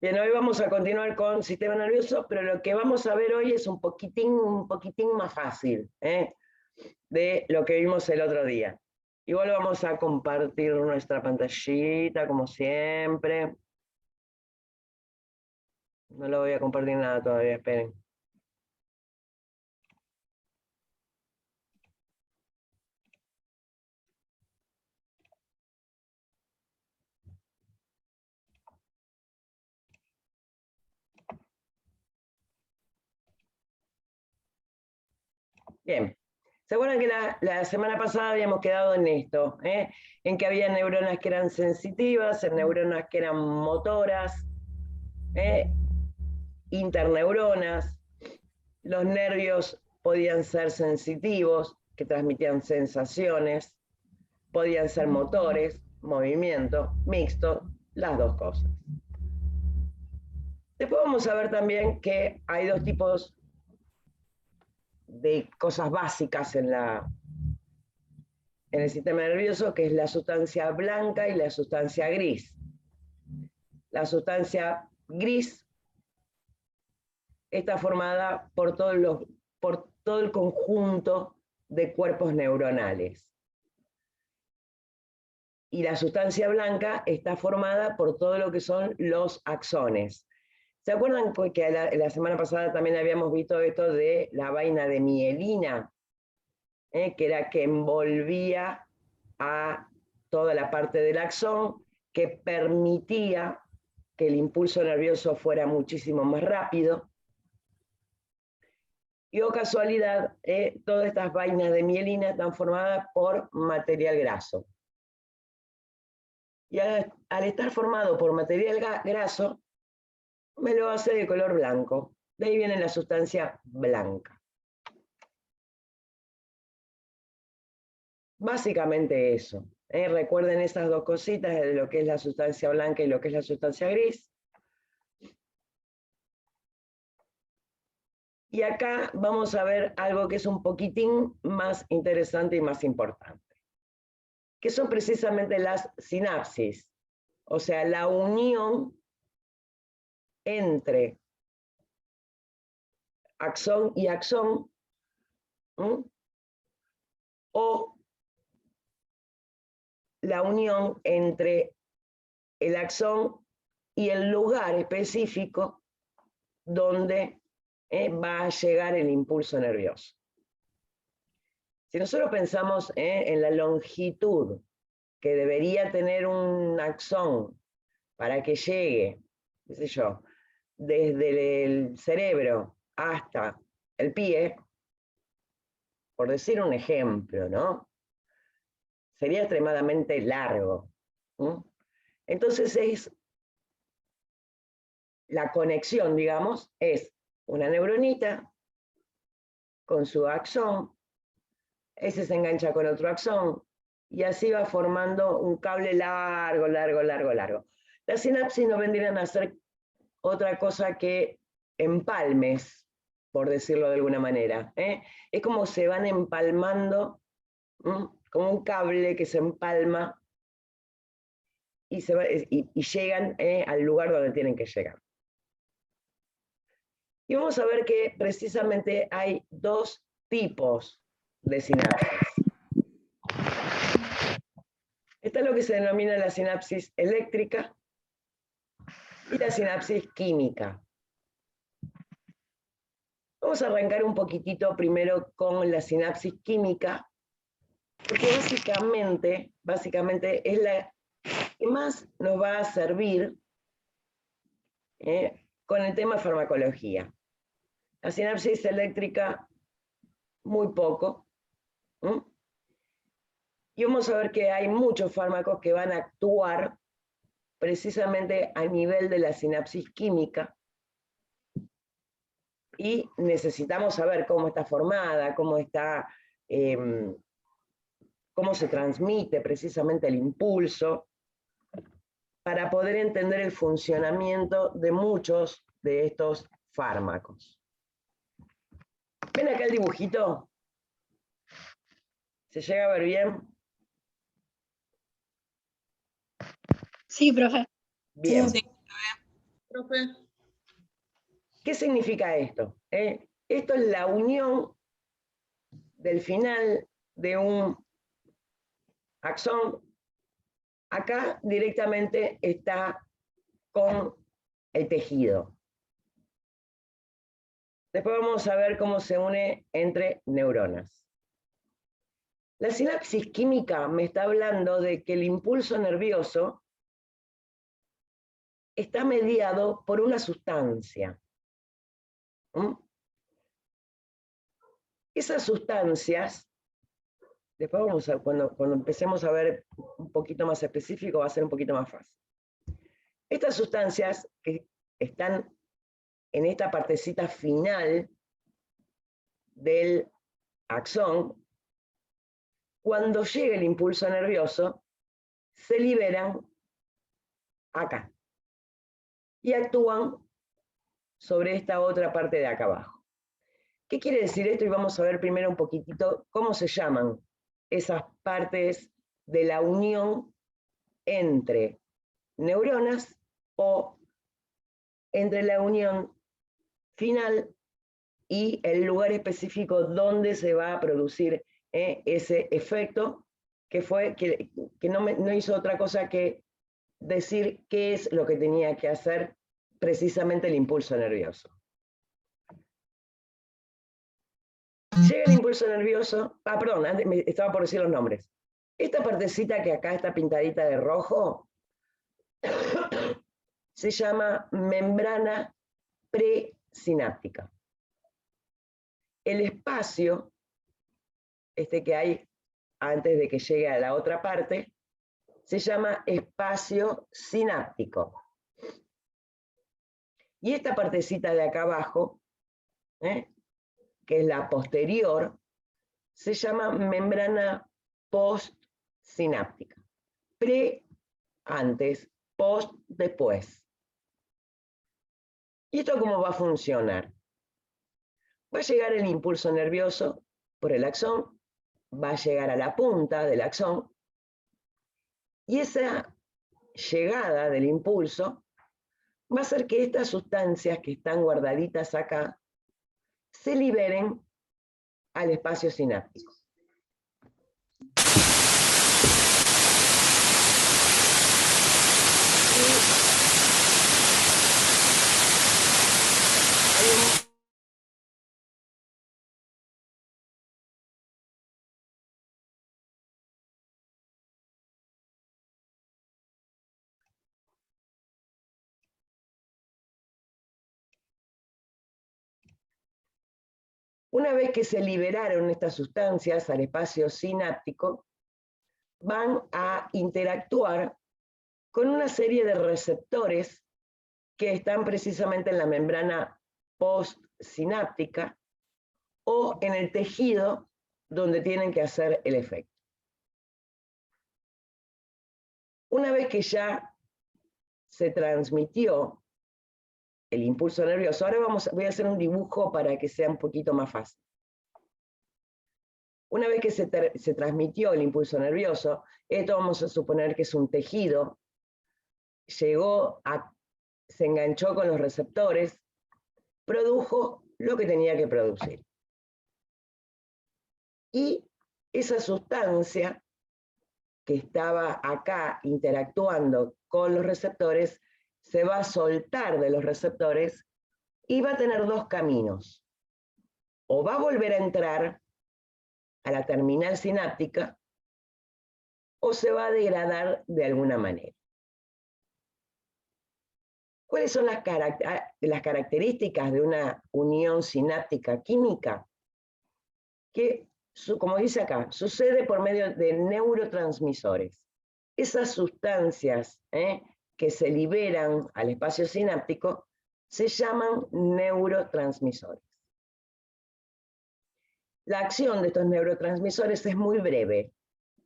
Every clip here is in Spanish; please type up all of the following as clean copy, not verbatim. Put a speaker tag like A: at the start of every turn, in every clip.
A: Bien, hoy vamos a continuar con sistema nervioso, pero lo que vamos a ver hoy es un poquitín más fácil de lo que vimos el otro día. Igual vamos a compartir nuestra pantallita, como siempre. No lo voy a compartir nada todavía, esperen. Bien. ¿Se acuerdan que la semana pasada habíamos quedado en esto? En que había neuronas que eran sensitivas, neuronas que eran motoras, interneuronas. Los nervios podían ser sensitivos, que transmitían sensaciones, podían ser motores, movimiento, mixto, las dos cosas. Después vamos a ver también que hay dos tipos de cosas básicas en el sistema nervioso, que es la sustancia blanca y la sustancia gris. La sustancia gris está formada por todo el conjunto de cuerpos neuronales. Y la sustancia blanca está formada por todo lo que son los axones. ¿Se acuerdan que la semana pasada también habíamos visto esto de la vaina de mielina? Que era que envolvía a toda la parte del axón, que permitía que el impulso nervioso fuera muchísimo más rápido. Y oh casualidad, todas estas vainas de mielina están formadas por material graso. Y al estar formado por material graso, me lo hace de color blanco. De ahí viene la sustancia blanca. Básicamente eso. Recuerden esas dos cositas de lo que es la sustancia blanca y lo que es la sustancia gris. Y acá vamos a ver algo que es un poquitín más interesante y más importante, que son precisamente las sinapsis, o sea, la unión entre axón y axón, o la unión entre el axón y el lugar específico donde va a llegar el impulso nervioso. Si nosotros pensamos en la longitud que debería tener un axón para que llegue, qué sé yo, desde el cerebro hasta el pie, por decir un ejemplo, ¿no? Sería extremadamente largo. Entonces la conexión, digamos, es una neuronita con su axón, ese se engancha con otro axón, y así va formando un cable largo. Las sinapsis no vendrían a ser otra cosa que empalmes, por decirlo de alguna manera. Es como se van empalmando, como un cable que se empalma y llegan al lugar donde tienen que llegar. Y vamos a ver que precisamente hay dos tipos de sinapsis. Está lo que se denomina la sinapsis eléctrica y la sinapsis química. Vamos a arrancar un poquitito primero con la sinapsis química, porque básicamente es la que más nos va a servir con el tema farmacología. La sinapsis eléctrica, muy poco. Y vamos a ver que hay muchos fármacos que van a actuar precisamente a nivel de la sinapsis química, y necesitamos saber cómo está formada, cómo se transmite precisamente el impulso, para poder entender el funcionamiento de muchos de estos fármacos. ¿Ven acá el dibujito? ¿Se llega a ver bien?
B: Sí, profe.
A: Bien.
B: Sí. Profe.
A: ¿Qué significa esto? Esto es la unión del final de un axón. Acá directamente está con el tejido. Después vamos a ver cómo se une entre neuronas. La sinapsis química me está hablando de que el impulso nervioso está mediado por una sustancia. Esas sustancias, después vamos a, cuando empecemos a ver un poquito más específico, va a ser un poquito más fácil. Estas sustancias que están en esta partecita final del axón, cuando llega el impulso nervioso, se liberan acá y actúan sobre esta otra parte de acá abajo. ¿Qué quiere decir esto? Y vamos a ver primero un poquitito cómo se llaman esas partes de la unión entre neuronas o entre la unión final y el lugar específico donde se va a producir ese efecto que fue que no hizo otra cosa que decir qué es lo que tenía que hacer precisamente el impulso nervioso. Llega el impulso nervioso, perdón, antes estaba por decir los nombres. Esta partecita que acá está pintadita de rojo se llama membrana presináptica. El espacio, este que hay antes de que llegue a la otra parte, se llama espacio sináptico. Y esta partecita de acá abajo, que es la posterior, se llama membrana postsináptica. Pre, antes, post, después. ¿Y esto cómo va a funcionar? Va a llegar el impulso nervioso por el axón, va a llegar a la punta del axón, y esa llegada del impulso va a hacer que estas sustancias que están guardaditas acá se liberen al espacio sináptico. Una vez que se liberaron estas sustancias al espacio sináptico, van a interactuar con una serie de receptores que están precisamente en la membrana postsináptica o en el tejido donde tienen que hacer el efecto. Una vez que ya se transmitió el impulso nervioso, ahora voy a hacer un dibujo para que sea un poquito más fácil. Una vez que se transmitió el impulso nervioso, esto vamos a suponer que es un tejido, se enganchó con los receptores, produjo lo que tenía que producir. Y esa sustancia que estaba acá interactuando con los receptores se va a soltar de los receptores y va a tener dos caminos. O va a volver a entrar a la terminal sináptica o se va a degradar de alguna manera. ¿Cuáles son las características de una unión sináptica química? Que, como dice acá, sucede por medio de neurotransmisores. Esas sustancias que se liberan al espacio sináptico se llaman neurotransmisores. La acción de estos neurotransmisores es muy breve.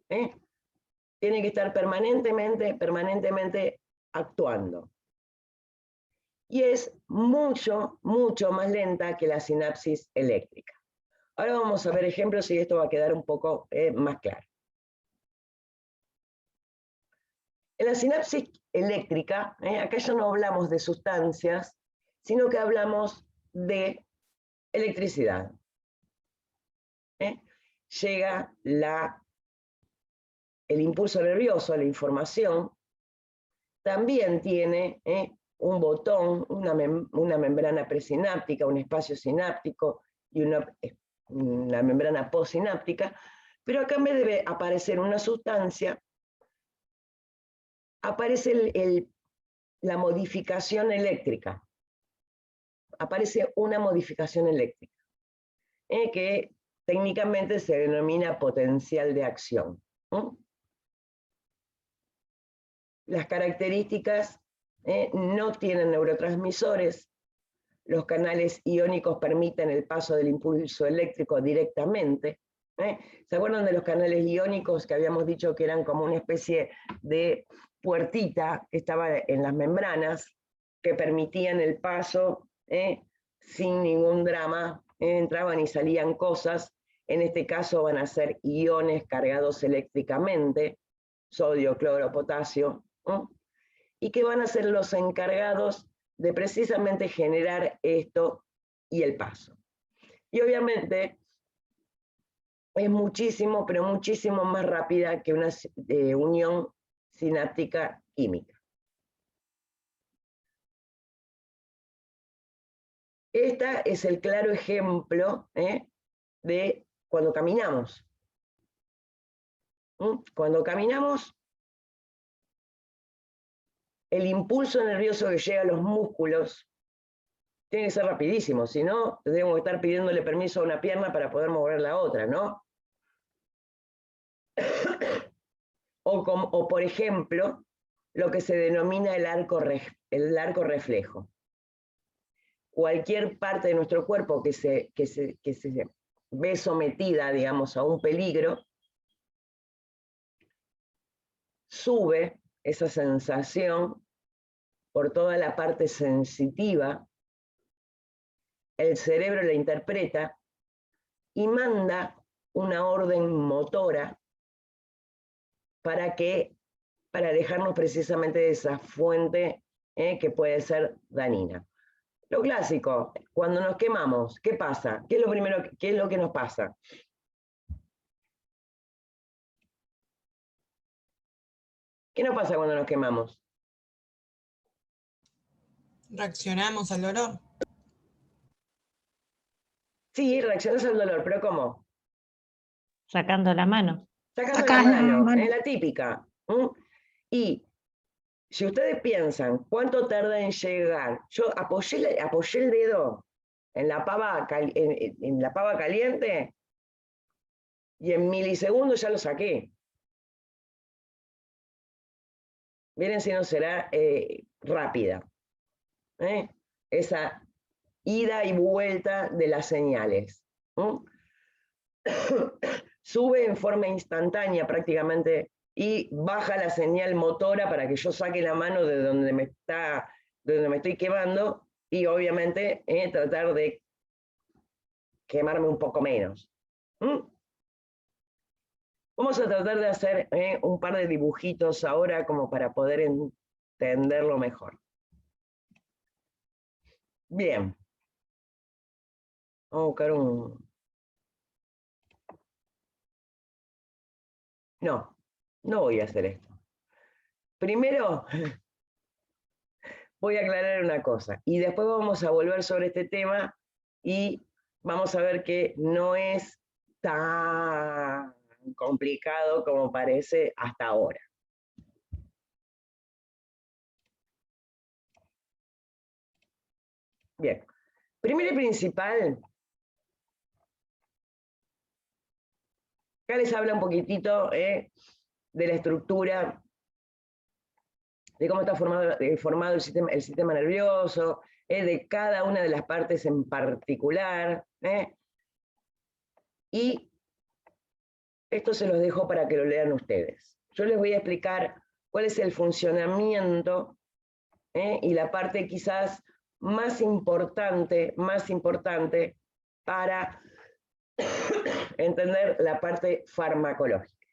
A: Tiene que estar permanentemente actuando. Y es mucho más lenta que la sinapsis eléctrica. Ahora vamos a ver ejemplos y esto va a quedar un poco más claro. En la sinapsis eléctrica, acá ya no hablamos de sustancias, sino que hablamos de electricidad. Llega el impulso nervioso, la información, también tiene un botón, una membrana presináptica, un espacio sináptico y una membrana postsináptica, pero acá en vez de aparecer una sustancia, aparece la modificación eléctrica. Aparece una modificación eléctrica, que técnicamente se denomina potencial de acción. Las características no tienen neurotransmisores, los canales iónicos permiten el paso del impulso eléctrico directamente. ¿Se acuerdan de los canales iónicos que habíamos dicho que eran como una especie de puertita que estaba en las membranas, que permitían el paso sin ningún drama? Entraban y salían cosas, en este caso van a ser iones cargados eléctricamente, sodio, cloro, potasio, y que van a ser los encargados de precisamente generar esto y el paso. Y obviamente es muchísimo, pero muchísimo más rápida que una unión sináptica química. Este es el claro ejemplo de cuando caminamos. Cuando caminamos, el impulso nervioso que llega a los músculos tiene que ser rapidísimo, si no, tendríamos que estar pidiéndole permiso a una pierna para poder mover la otra, ¿no? O por ejemplo, lo que se denomina el arco reflejo. Cualquier parte de nuestro cuerpo que se ve sometida, digamos, a un peligro, sube esa sensación por toda la parte sensitiva, el cerebro la interpreta y manda una orden motora para alejarnos precisamente de esa fuente que puede ser dañina. Lo clásico, cuando nos quemamos, ¿qué pasa? ¿Qué es lo que nos pasa? ¿Qué nos pasa cuando nos quemamos?
B: Reaccionamos al dolor.
A: Sí, reaccionás al dolor, pero ¿cómo?
C: Sacando la mano.
A: Sacando la mano, es la típica. Y si ustedes piensan cuánto tarda en llegar, yo apoyé el dedo en la pava caliente y en milisegundos ya lo saqué. Miren si no será rápida. Esa ida y vuelta de las señales. Sube en forma instantánea prácticamente y baja la señal motora para que yo saque la mano de donde me estoy quemando y obviamente tratar de quemarme un poco menos. Vamos a tratar de hacer un par de dibujitos ahora como para poder entenderlo mejor. Bien. Vamos a buscar un... No, no voy a hacer esto. Primero voy a aclarar una cosa y después vamos a volver sobre este tema y vamos a ver que no es tan complicado como parece hasta ahora. Bien, primero y principal, acá les habla un poquitito de la estructura, de cómo está formado el sistema nervioso, de cada una de las partes en particular, y esto se los dejo para que lo lean ustedes. Yo les voy a explicar cuál es el funcionamiento y la parte quizás más importante para entender la parte farmacológica.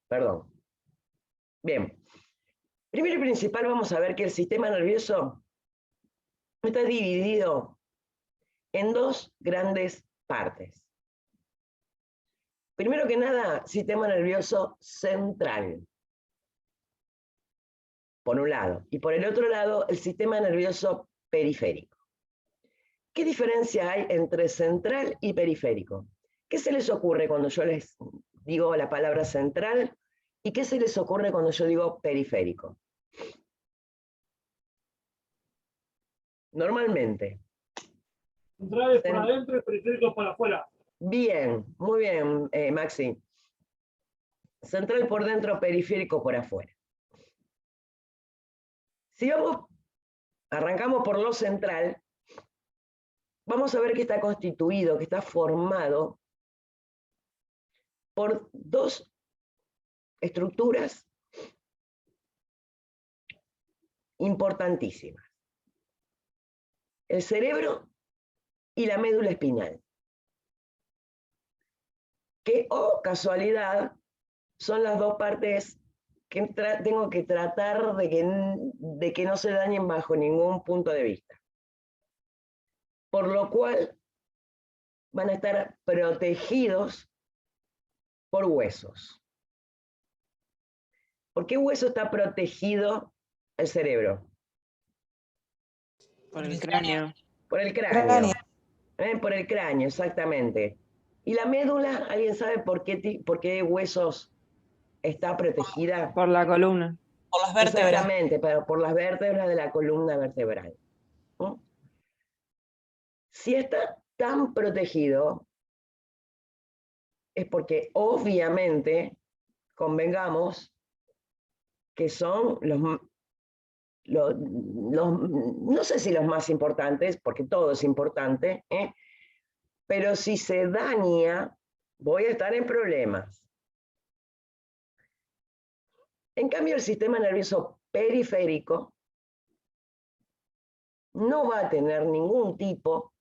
A: Perdón. Bien. Primero y principal vamos a ver que el sistema nervioso está dividido en dos grandes partes. Primero que nada, sistema nervioso central, por un lado, y por el otro lado, el sistema nervioso periférico. ¿Qué diferencia hay entre central y periférico? ¿Qué se les ocurre cuando yo les digo la palabra central? ¿Y qué se les ocurre cuando yo digo periférico? Normalmente.
D: Centrales para adentro y periféricos para afuera.
A: Bien, muy bien, Maxi. Central por dentro, periférico por afuera. Si arrancamos por lo central, vamos a ver que está constituido, que está formado por dos estructuras importantísimas. El cerebro y la médula espinal. Que, oh casualidad, son las dos partes que tengo que tratar de que no se dañen bajo ningún punto de vista. Por lo cual van a estar protegidos por huesos. ¿Por qué hueso está protegido el cerebro?
B: Por el cráneo.
A: Por el cráneo. Por el cráneo, exactamente. ¿Y la médula? ¿Alguien sabe por qué huesos está protegida?
C: Por la columna.
B: Por las vértebras.
A: Exactamente, pero por las vértebras de la columna vertebral. ¿Mm? Si está tan protegido, es porque obviamente, convengamos, que son no sé si los más importantes, porque todo es importante, pero si se daña, voy a estar en problemas. En cambio, el sistema nervioso periférico no va a tener ningún tipo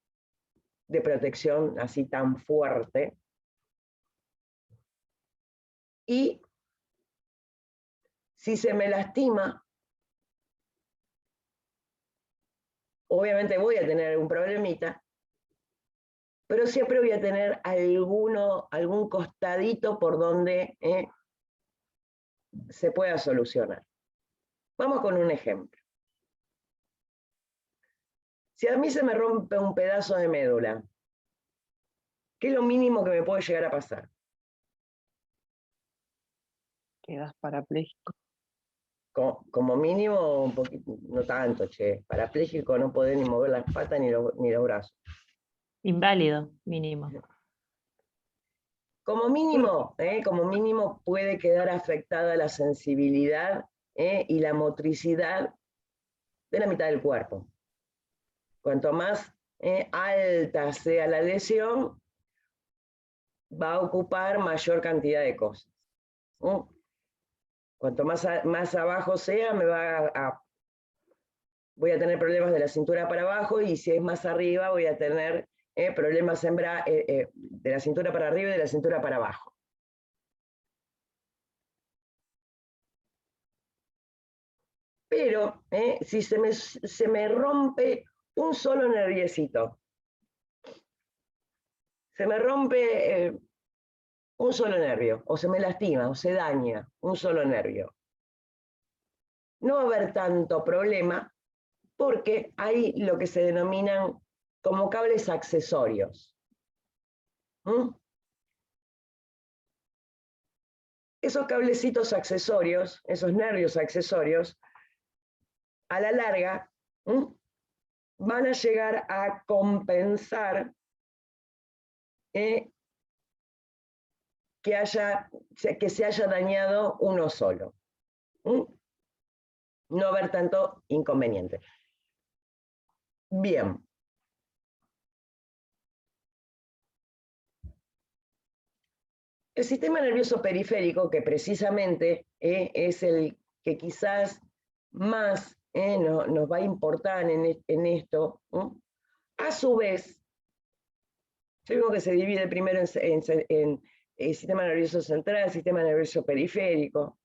A: de protección así tan fuerte. Y si se me lastima, obviamente voy a tener algún problemita, pero siempre voy a tener algún costadito por donde se pueda solucionar. Vamos con un ejemplo. Si a mí se me rompe un pedazo de médula, ¿qué es lo mínimo que me puede llegar a pasar?
C: Quedas parapléjico.
A: Como mínimo, un poquito, no tanto, che. Parapléjico, no podés ni mover las patas ni los brazos.
C: Inválido, mínimo.
A: Como mínimo puede quedar afectada la sensibilidad y la motricidad de la mitad del cuerpo. Cuanto más alta sea la lesión, va a ocupar mayor cantidad de cosas. Cuanto más abajo sea, voy a tener problemas de la cintura para abajo, y si es más arriba, voy a tener problemas de la cintura para arriba y de la cintura para abajo. Pero si se me rompe un solo nerviecito, se me rompe un solo nervio, o se me lastima, o se daña un solo nervio, no va a haber tanto problema, porque hay lo que se denominan como cables accesorios. Esos cablecitos accesorios, esos nervios accesorios, a la larga, van a llegar a compensar que se haya dañado uno solo. No haber tanto inconveniente. Bien. El sistema nervioso periférico, que precisamente es el que quizás más nos va a importar en esto, a su vez, yo digo que se divide primero el sistema nervioso central, el sistema nervioso periférico.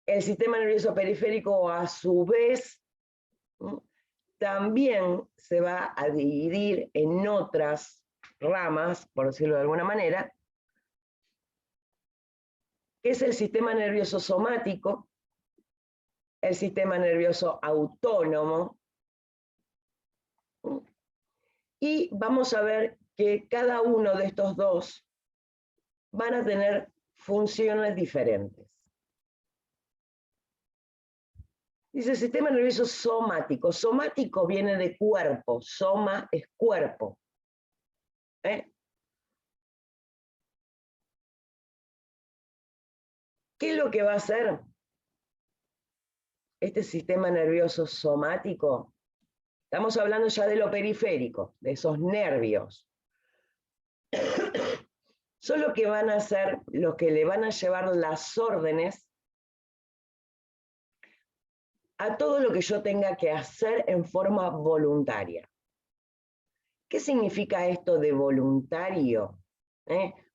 A: El sistema nervioso periférico, a su vez, también se va a dividir en otras ramas, por decirlo de alguna manera, que es el sistema nervioso somático, el sistema nervioso autónomo, y vamos a ver que cada uno de estos dos van a tener funciones diferentes. Dice sistema nervioso somático. Somático viene de cuerpo, soma es cuerpo. ¿Qué es lo que va a hacer este sistema nervioso somático? Estamos hablando ya de lo periférico, de esos nervios. Son los que van a ser, los que le van a llevar las órdenes a todo lo que yo tenga que hacer en forma voluntaria. ¿Qué significa esto de voluntario?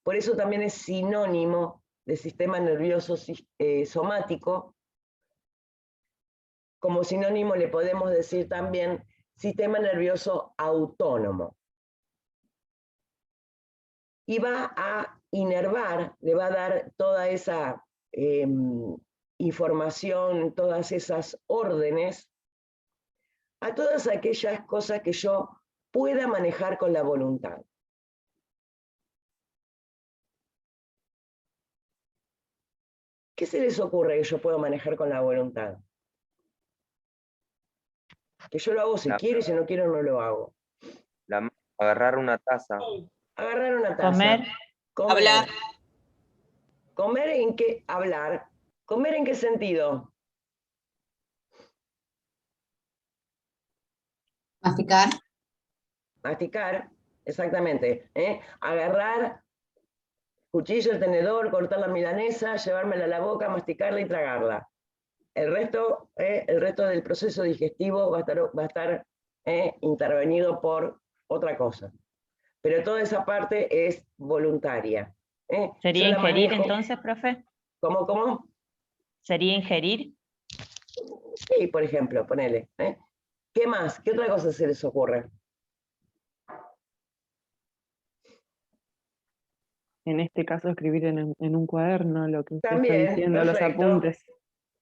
A: Por eso también es sinónimo de sistema nervioso somático. Como sinónimo le podemos decir también sistema nervioso autónomo. Y va a inervar, le va a dar toda esa información, todas esas órdenes, a todas aquellas cosas que yo pueda manejar con la voluntad. ¿Qué se les ocurre que yo puedo manejar con la voluntad? Que yo lo hago si quiero y si no quiero no lo hago.
E: Agarrar una taza.
A: Agarrar una taza.
C: Comer.
B: Hablar.
A: ¿Comer en qué? Hablar. ¿Comer en qué sentido?
F: Masticar.
A: Masticar, exactamente. Agarrar cuchillo, el tenedor, cortar la milanesa, llevármela a la boca, masticarla y tragarla. El resto del proceso digestivo va a estar intervenido por otra cosa. Pero toda esa parte es voluntaria.
C: ¿Sería
A: Yo la
C: ingerir
A: manejo.
C: entonces, profe?
A: ¿Cómo?
C: ¿Sería ingerir?
A: Sí, por ejemplo, ponele. ¿Qué más? ¿Qué otra cosa se les ocurre?
G: En este caso, escribir en un cuaderno lo que usted
A: También,
G: está diciendo, los
A: perfecto.
G: apuntes.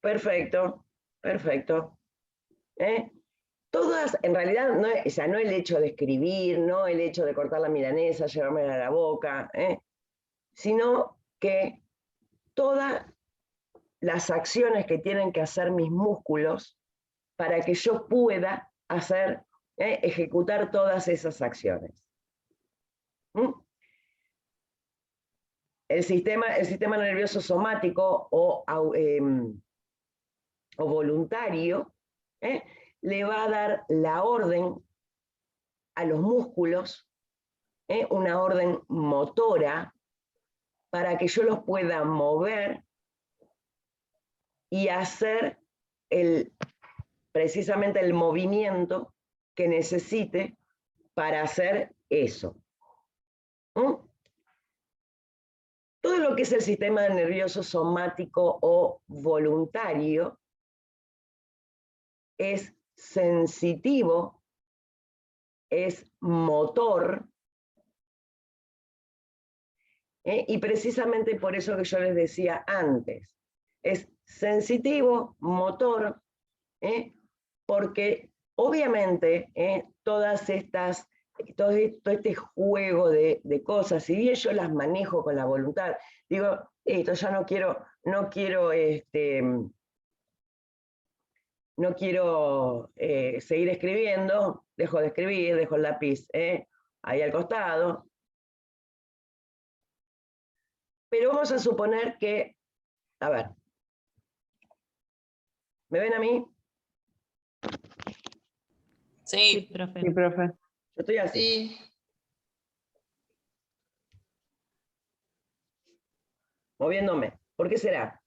A: Perfecto, perfecto. Todas, en realidad, no, o sea, no el hecho de escribir, no el hecho de cortar la milanesa, llevármela a la boca, sino que todas las acciones que tienen que hacer mis músculos para que yo pueda hacer, ejecutar todas esas acciones. El sistema nervioso somático o voluntario le va a dar la orden a los músculos, una orden motora, para que yo los pueda mover y hacer precisamente el movimiento que necesite para hacer eso. Todo lo que es el sistema nervioso somático o voluntario es sensitivo, es motor, y precisamente por eso que yo les decía antes, es sensitivo, motor, porque obviamente todo este juego de cosas, si bien yo las manejo con la voluntad, digo, esto ya no quiero seguir escribiendo, dejo de escribir, dejo el lápiz ahí al costado. Pero vamos a suponer que, a ver, ¿me ven a mí?
B: Sí.
C: profe.
G: Sí, profe.
A: Yo estoy así.
B: Sí.
A: Moviéndome. ¿Por qué será?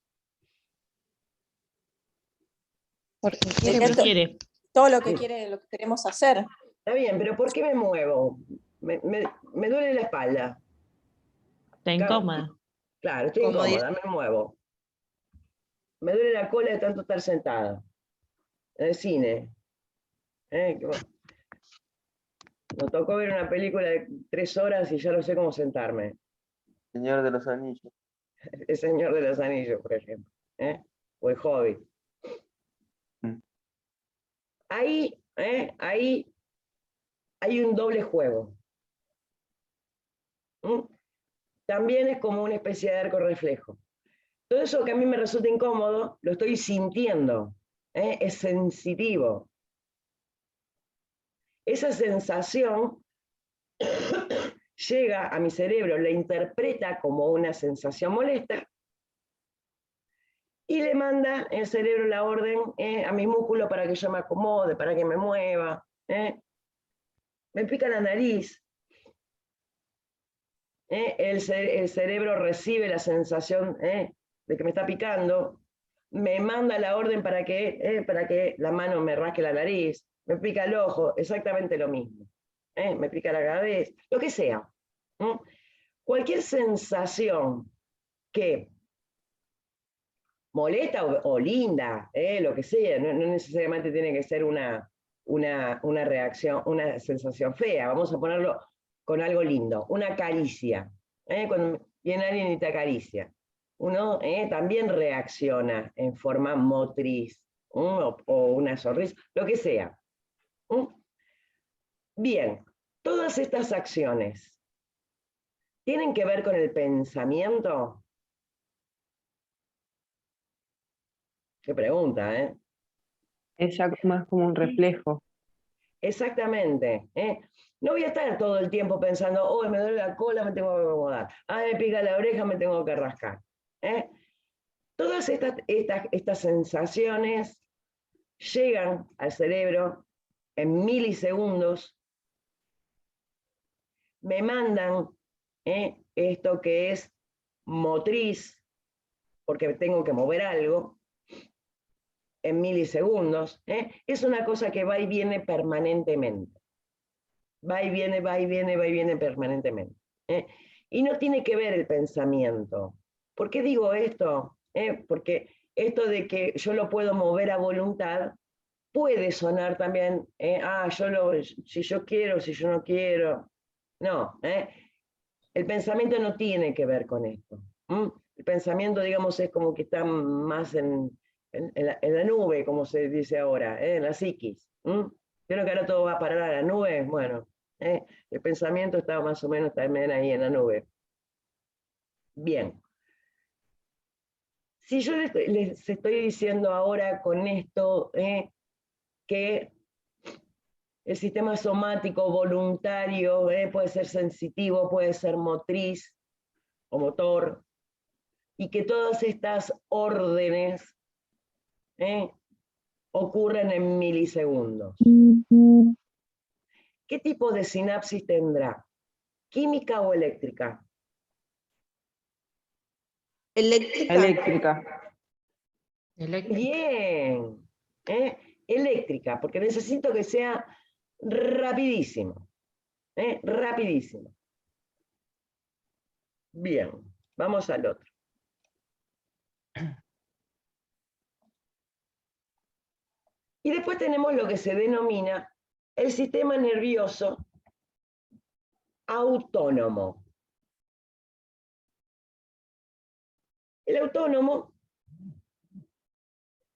F: Porque
C: Porque quiere.
F: todo lo que quiere, lo que queremos hacer.
A: Está bien, pero ¿por qué me muevo? me duele la espalda.
C: Está incómoda.
A: Claro, estoy
B: Comodidad.
A: incómoda, me muevo. Me duele la cola de tanto estar sentada. En el cine. Nos tocó ver una película de 3 horas y ya no sé cómo sentarme.
E: Señor de los Anillos.
A: El Señor de los Anillos, por ejemplo. O el Hobbit.
E: Mm.
A: Ahí hay un doble juego. También es como una especie de arco reflejo. Todo eso que a mí me resulta incómodo, lo estoy sintiendo. Es sensitivo. Esa sensación llega a mi cerebro, la interpreta como una sensación molesta y le manda el cerebro la orden a mi músculo para que yo me acomode, para que me mueva. Me pica la nariz. El cerebro recibe la sensación de que me está picando, me manda la orden para que la mano me rasque la nariz, me pica el ojo, exactamente lo mismo. Me pica la cabeza, lo que sea. Cualquier sensación que molesta o linda, lo que sea, no necesariamente tiene que ser una reacción, una sensación fea, vamos a ponerlo con algo lindo, una caricia. Cuando viene alguien y te acaricia, uno también reacciona en forma motriz, o una sonrisa, lo que sea. Bien, todas estas acciones tienen que ver con el pensamiento. Qué pregunta, ¿eh?
G: Es ya más como un reflejo.
A: Exactamente. No voy a estar todo el tiempo pensando, oh, me duele la cola, me tengo que acomodar. Ah, me pica la oreja, me tengo que rascar. Todas estas sensaciones llegan al cerebro en milisegundos, me mandan esto que es motriz, porque tengo que mover algo, en milisegundos. Es una cosa que va y viene permanentemente. Va y viene, va y viene, va y viene permanentemente. Y no tiene que ver el pensamiento. ¿Por qué digo esto? Porque esto de que yo lo puedo mover a voluntad puede sonar también, si yo quiero, si yo no quiero. No, el pensamiento no tiene que ver con esto. El pensamiento, digamos, es como que está más en la nube, como se dice ahora, en la psiquis. Creo que ahora todo va a parar a la nube. Bueno, el pensamiento está más o menos también ahí en la nube. Bien. Si yo les estoy diciendo ahora con esto que el sistema somático voluntario puede ser sensitivo, puede ser motriz o motor, y que todas estas órdenes ocurren en milisegundos. ¿Qué tipo de sinapsis tendrá? ¿Química o eléctrica?
B: Eléctrica.
G: Eléctrica.
A: Bien. Eléctrica, porque necesito que sea rapidísimo. Rapidísimo. Bien, vamos al otro. Y después tenemos lo que se denomina el sistema nervioso autónomo. El autónomo,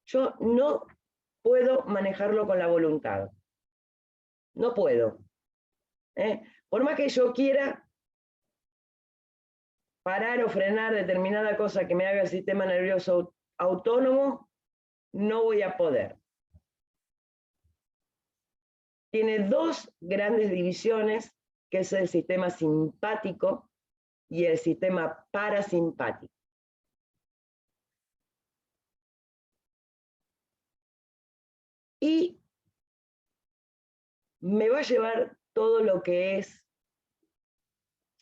A: yo no puedo manejarlo con la voluntad. No puedo. Por más que yo quiera parar o frenar determinada cosa que me haga el sistema nervioso autónomo, no voy a poder. Tiene dos grandes divisiones, que es el sistema simpático y el sistema parasimpático. Y me va a llevar todo lo que es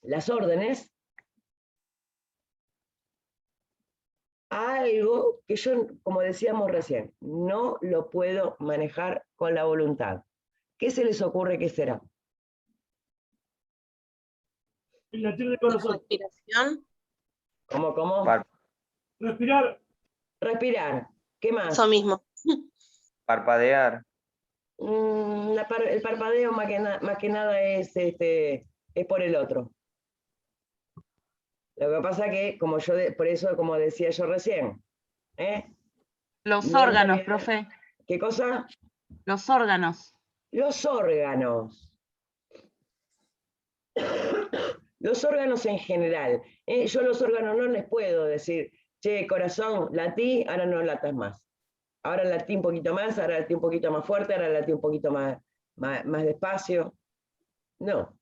A: las órdenes a algo que yo, como decíamos recién, no lo puedo manejar con la voluntad. ¿Qué se les ocurre que será?
D: El latir del corazón.
B: Respiración.
A: ¿Cómo?
D: Respirar.
A: Respirar. ¿Qué más?
B: Eso mismo.
E: Parpadear.
A: El parpadeo más que nada es por el otro. Lo que pasa que, por eso, como decía yo recién,
C: Los
A: No
C: órganos,
A: sabía-
C: profe.
A: ¿qué cosa?
C: Los órganos.
A: Los órganos. Los órganos en general. Yo los órganos no les puedo decir, che, corazón, latí, ahora no latas más. Ahora latí un poquito más, ahora latí un poquito más fuerte, ahora latí un poquito más despacio. No.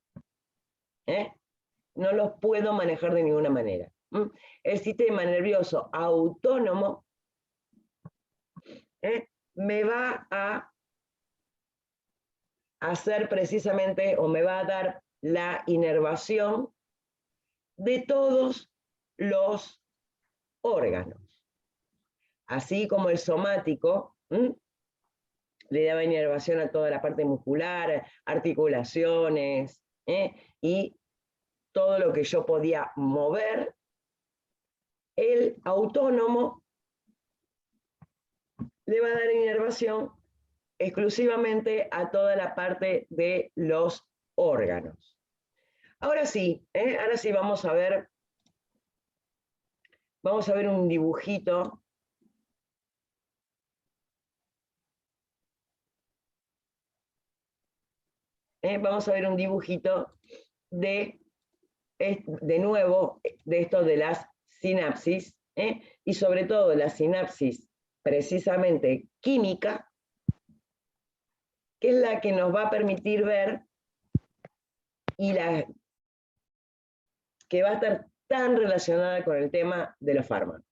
A: No los puedo manejar de ninguna manera. El sistema nervioso autónomo me va a hacer precisamente, o me va a dar la inervación de todos los órganos. Así como el somático le daba inervación a toda la parte muscular, articulaciones, y todo lo que yo podía mover, el autónomo le va a dar inervación exclusivamente a toda la parte de los órganos. Ahora sí vamos a ver un dibujito. Vamos a ver un dibujito de nuevo, de esto de las sinapsis, y sobre todo la sinapsis precisamente química, que es la que nos va a permitir ver y la que va a estar tan relacionada con el tema de los fármacos.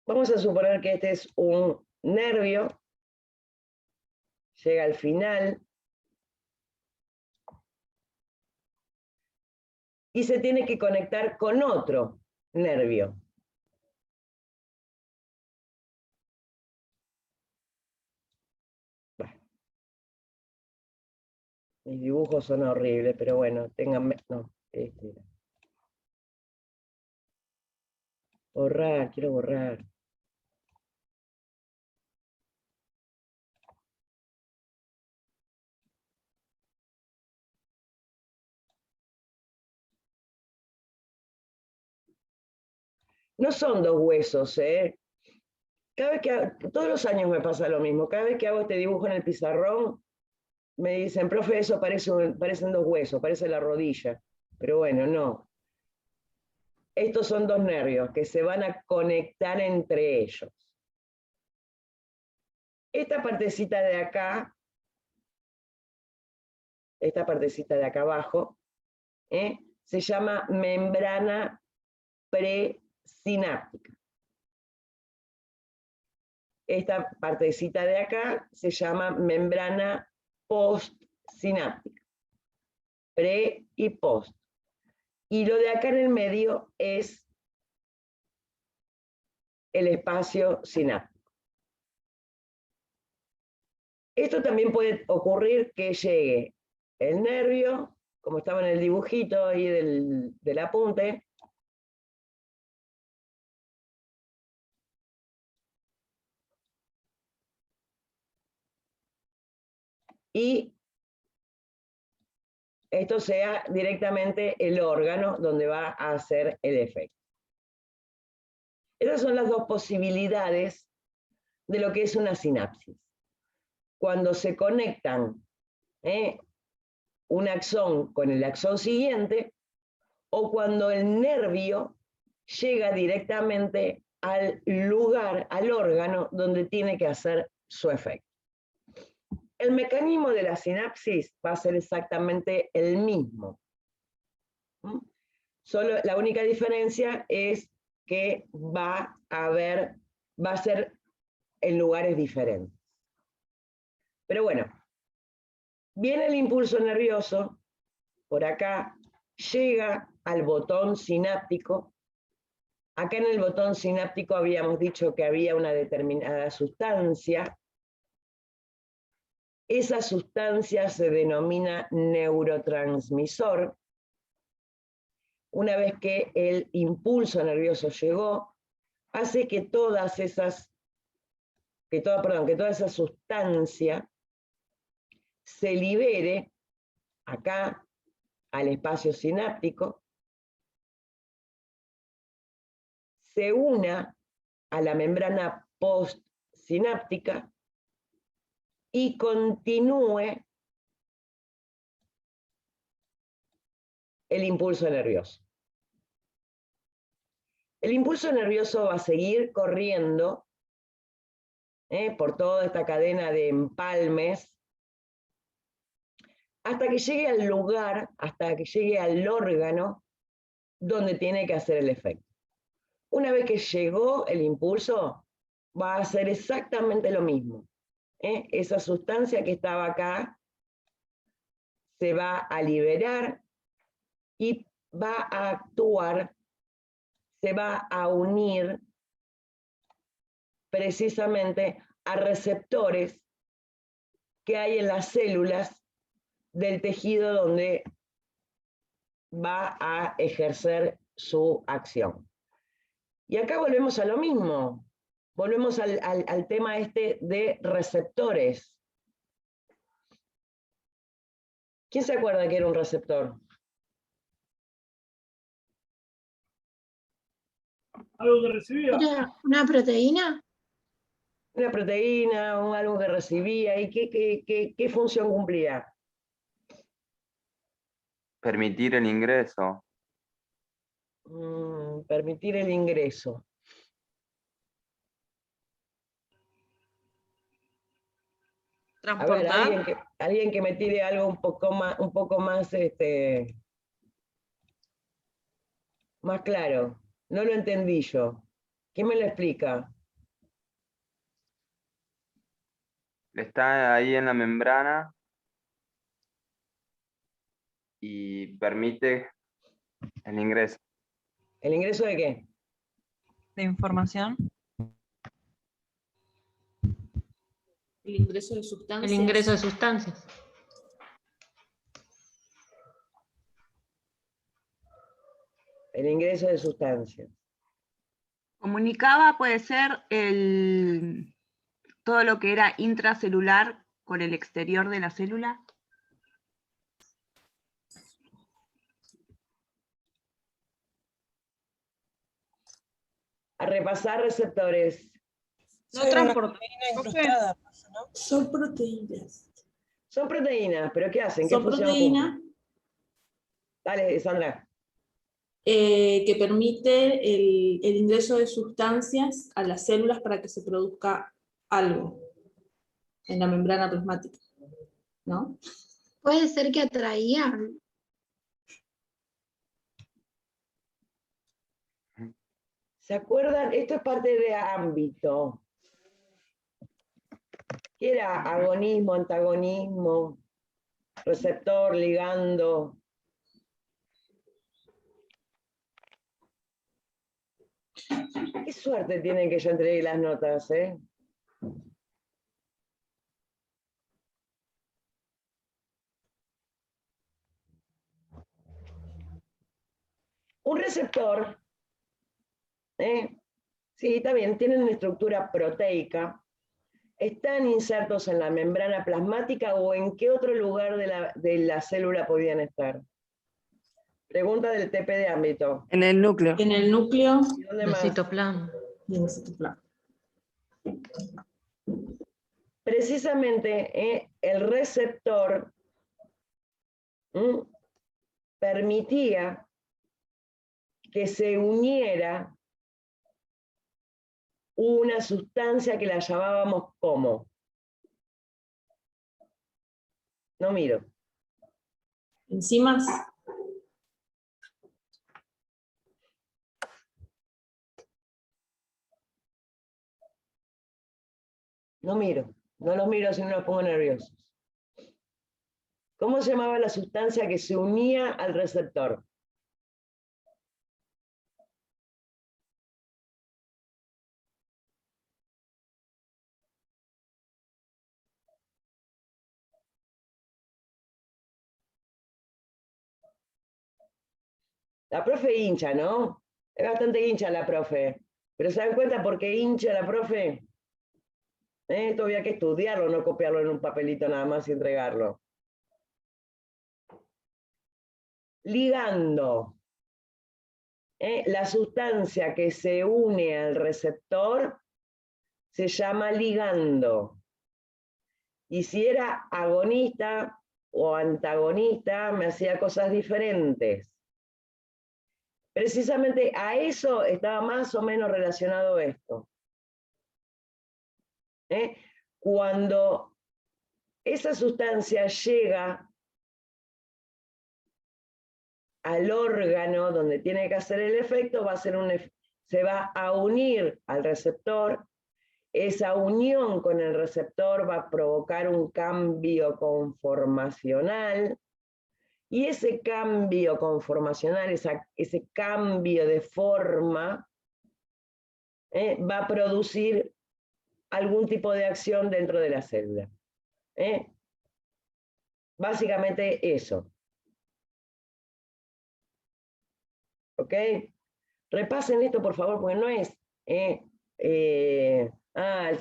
A: Vamos a suponer que este es un nervio, llega al final, y se tiene que conectar con otro nervio. Bueno. Mis dibujos son horribles, pero bueno, ténganme... No, borrar, quiero borrar. No son dos huesos, Cada vez todos los años me pasa lo mismo. Cada vez que hago este dibujo en el pizarrón, me dicen, profe, eso parecen dos huesos, parece la rodilla. Pero bueno, no. Estos son dos nervios que se van a conectar entre ellos. Esta partecita de acá abajo, se llama membrana presináptica. Esta partecita de acá se llama membrana postsináptica. Pre y post. Y lo de acá en el medio es el espacio sináptico. Esto también puede ocurrir que llegue el nervio, como estaba en el dibujito ahí del apunte, y esto sea directamente el órgano donde va a hacer el efecto. Esas son las dos posibilidades de lo que es una sinapsis. Cuando se conectan un axón con el axón siguiente, o cuando el nervio llega directamente al lugar, al órgano donde tiene que hacer su efecto. El mecanismo de la sinapsis va a ser exactamente el mismo. Solo la única diferencia es que va a ser en lugares diferentes. Pero bueno, viene el impulso nervioso, por acá, llega al botón sináptico. Acá en el botón sináptico habíamos dicho que había una determinada sustancia Esa sustancia se denomina neurotransmisor. Una vez que el impulso nervioso llegó, hace que toda esa sustancia se libere acá al espacio sináptico, se una a la membrana postsináptica y continúe el impulso nervioso. El impulso nervioso va a seguir corriendo por toda esta cadena de empalmes hasta que llegue al lugar, hasta que llegue al órgano donde tiene que hacer el efecto. Una vez que llegó el impulso, va a hacer exactamente lo mismo. Esa sustancia que estaba acá se va a liberar y va a actuar, se va a unir precisamente a receptores que hay en las células del tejido donde va a ejercer su acción. Y acá volvemos a lo mismo, volvemos al tema este de receptores. ¿Quién se acuerda que era un receptor?
D: Algo que recibía.
F: ¿Era una proteína?
A: Una proteína, algo que recibía, ¿y qué función cumplía?
E: Permitir el ingreso.
A: Permitir el ingreso. A ver,
B: Transportar.
A: alguien que me tire algo un poco más, más claro. No lo entendí yo. ¿Quién me lo explica?
E: Está ahí en la membrana y permite el ingreso.
A: ¿El ingreso de qué?
B: De información.
H: El ingreso de sustancias.
F: El ingreso de sustancias.
A: El ingreso de sustancias.
C: Comunicaba, puede ser todo lo que era intracelular con el exterior de la célula.
A: A repasar receptores.
B: No transportar.
H: Son proteínas.
A: Son proteínas, pero ¿qué hacen? ¿Qué
H: Son
A: función
H: proteínas
A: cumplen? Dale, Sandra.
H: que permite el ingreso de sustancias a las células para que se produzca algo en la membrana plasmática, ¿no?
F: Puede ser que atraían.
A: ¿Se acuerdan? Esto es parte de ámbito. ¿Qué era? Agonismo, antagonismo, receptor, ligando. Qué suerte tienen que yo entregué las notas, ¿eh? Un receptor, sí, está bien, tienen una estructura proteica, están insertos en la membrana plasmática o en qué otro lugar de la célula podían estar. Pregunta del TP de ámbito.
G: En el núcleo.
H: En el núcleo
A: ¿Y dónde
F: El
A: más?
F: citoplasma.
H: y en el citoplasma.
A: Precisamente el receptor permitía que se uniera una sustancia que la llamábamos como. No miro.
H: Enzimas.
A: No miro. No los miro si no los pongo nerviosos. ¿Cómo se llamaba la sustancia que se unía al receptor? La profe hincha, ¿no? Es bastante hincha la profe. Pero ¿se dan cuenta por qué hincha la profe? Esto había que estudiarlo, no copiarlo en un papelito nada más y entregarlo. Ligando. La sustancia que se une al receptor se llama ligando. Y si era agonista o antagonista, me hacía cosas diferentes. Precisamente a eso estaba más o menos relacionado esto. Cuando esa sustancia llega al órgano donde tiene que hacer el efecto, se va a unir al receptor. Esa unión con el receptor va a provocar un cambio conformacional, y ese cambio conformacional, ese cambio de forma, va a producir algún tipo de acción dentro de la célula. Básicamente eso. ¿Ok? Repasen esto, por favor, porque no es...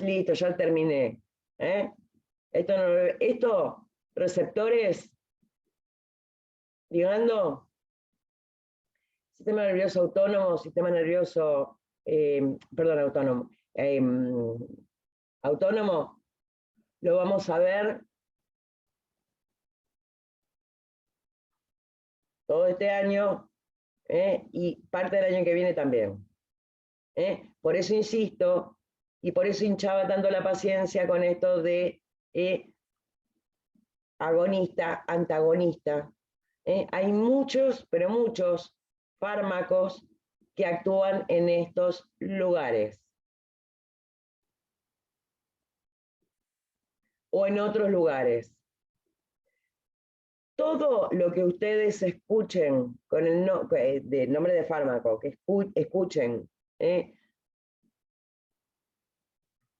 A: listo, ya terminé. Esto, receptores, ligando, sistema nervioso autónomo, sistema nervioso, autónomo, lo vamos a ver todo este año, y parte del año que viene también. Por eso insisto, y por eso hinchaba tanto la paciencia con esto de agonista, antagonista. Hay muchos, pero muchos fármacos que actúan en estos lugares. O en otros lugares. Todo lo que ustedes escuchen con el nombre de fármaco, que escuchen,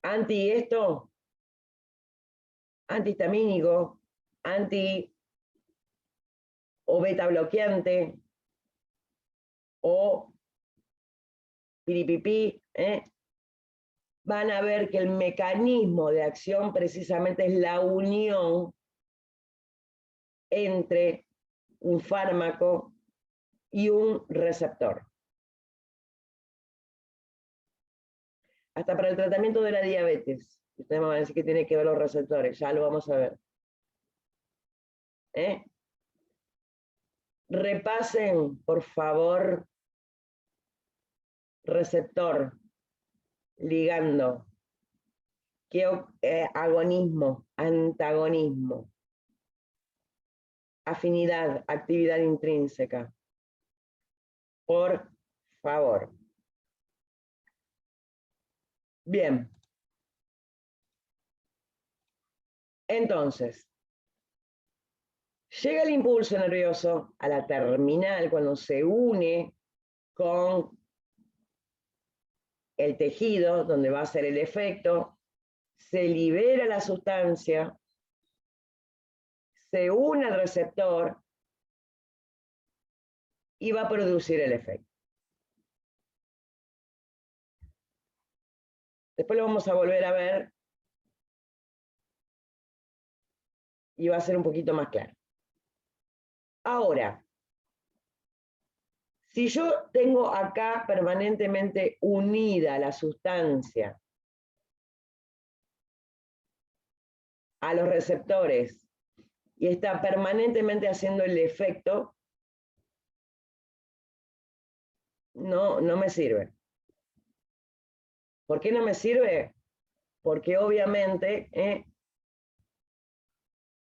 A: anti esto, antihistamínico, anti o beta bloqueante, o piripipí, van a ver que el mecanismo de acción precisamente es la unión entre un fármaco y un receptor. Hasta para el tratamiento de la diabetes. Ustedes me van a decir que tiene que ver los receptores, ya lo vamos a ver. Repasen, por favor, receptor, ligando, agonismo, antagonismo, afinidad, actividad intrínseca. Por favor. Bien. Entonces, llega el impulso nervioso a la terminal cuando se une con el tejido donde va a ser el efecto, se libera la sustancia, se une al receptor y va a producir el efecto. Después lo vamos a volver a ver y va a ser un poquito más claro. Ahora, si yo tengo acá permanentemente unida la sustancia a los receptores y está permanentemente haciendo el efecto, no me sirve. ¿Por qué no me sirve? Porque obviamente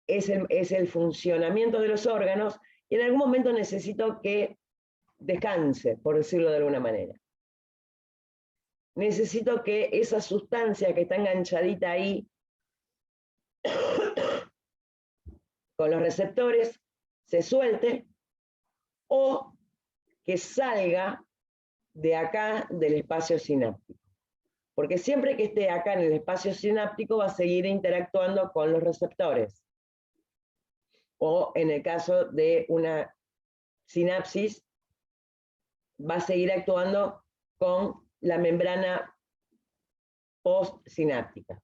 A: es el funcionamiento de los órganos y en algún momento necesito que descanse, por decirlo de alguna manera. Necesito que esa sustancia que está enganchadita ahí con los receptores se suelte o que salga de acá del espacio sináptico. Porque siempre que esté acá en el espacio sináptico va a seguir interactuando con los receptores. O en el caso de una sinapsis, va a seguir actuando con la membrana postsináptica.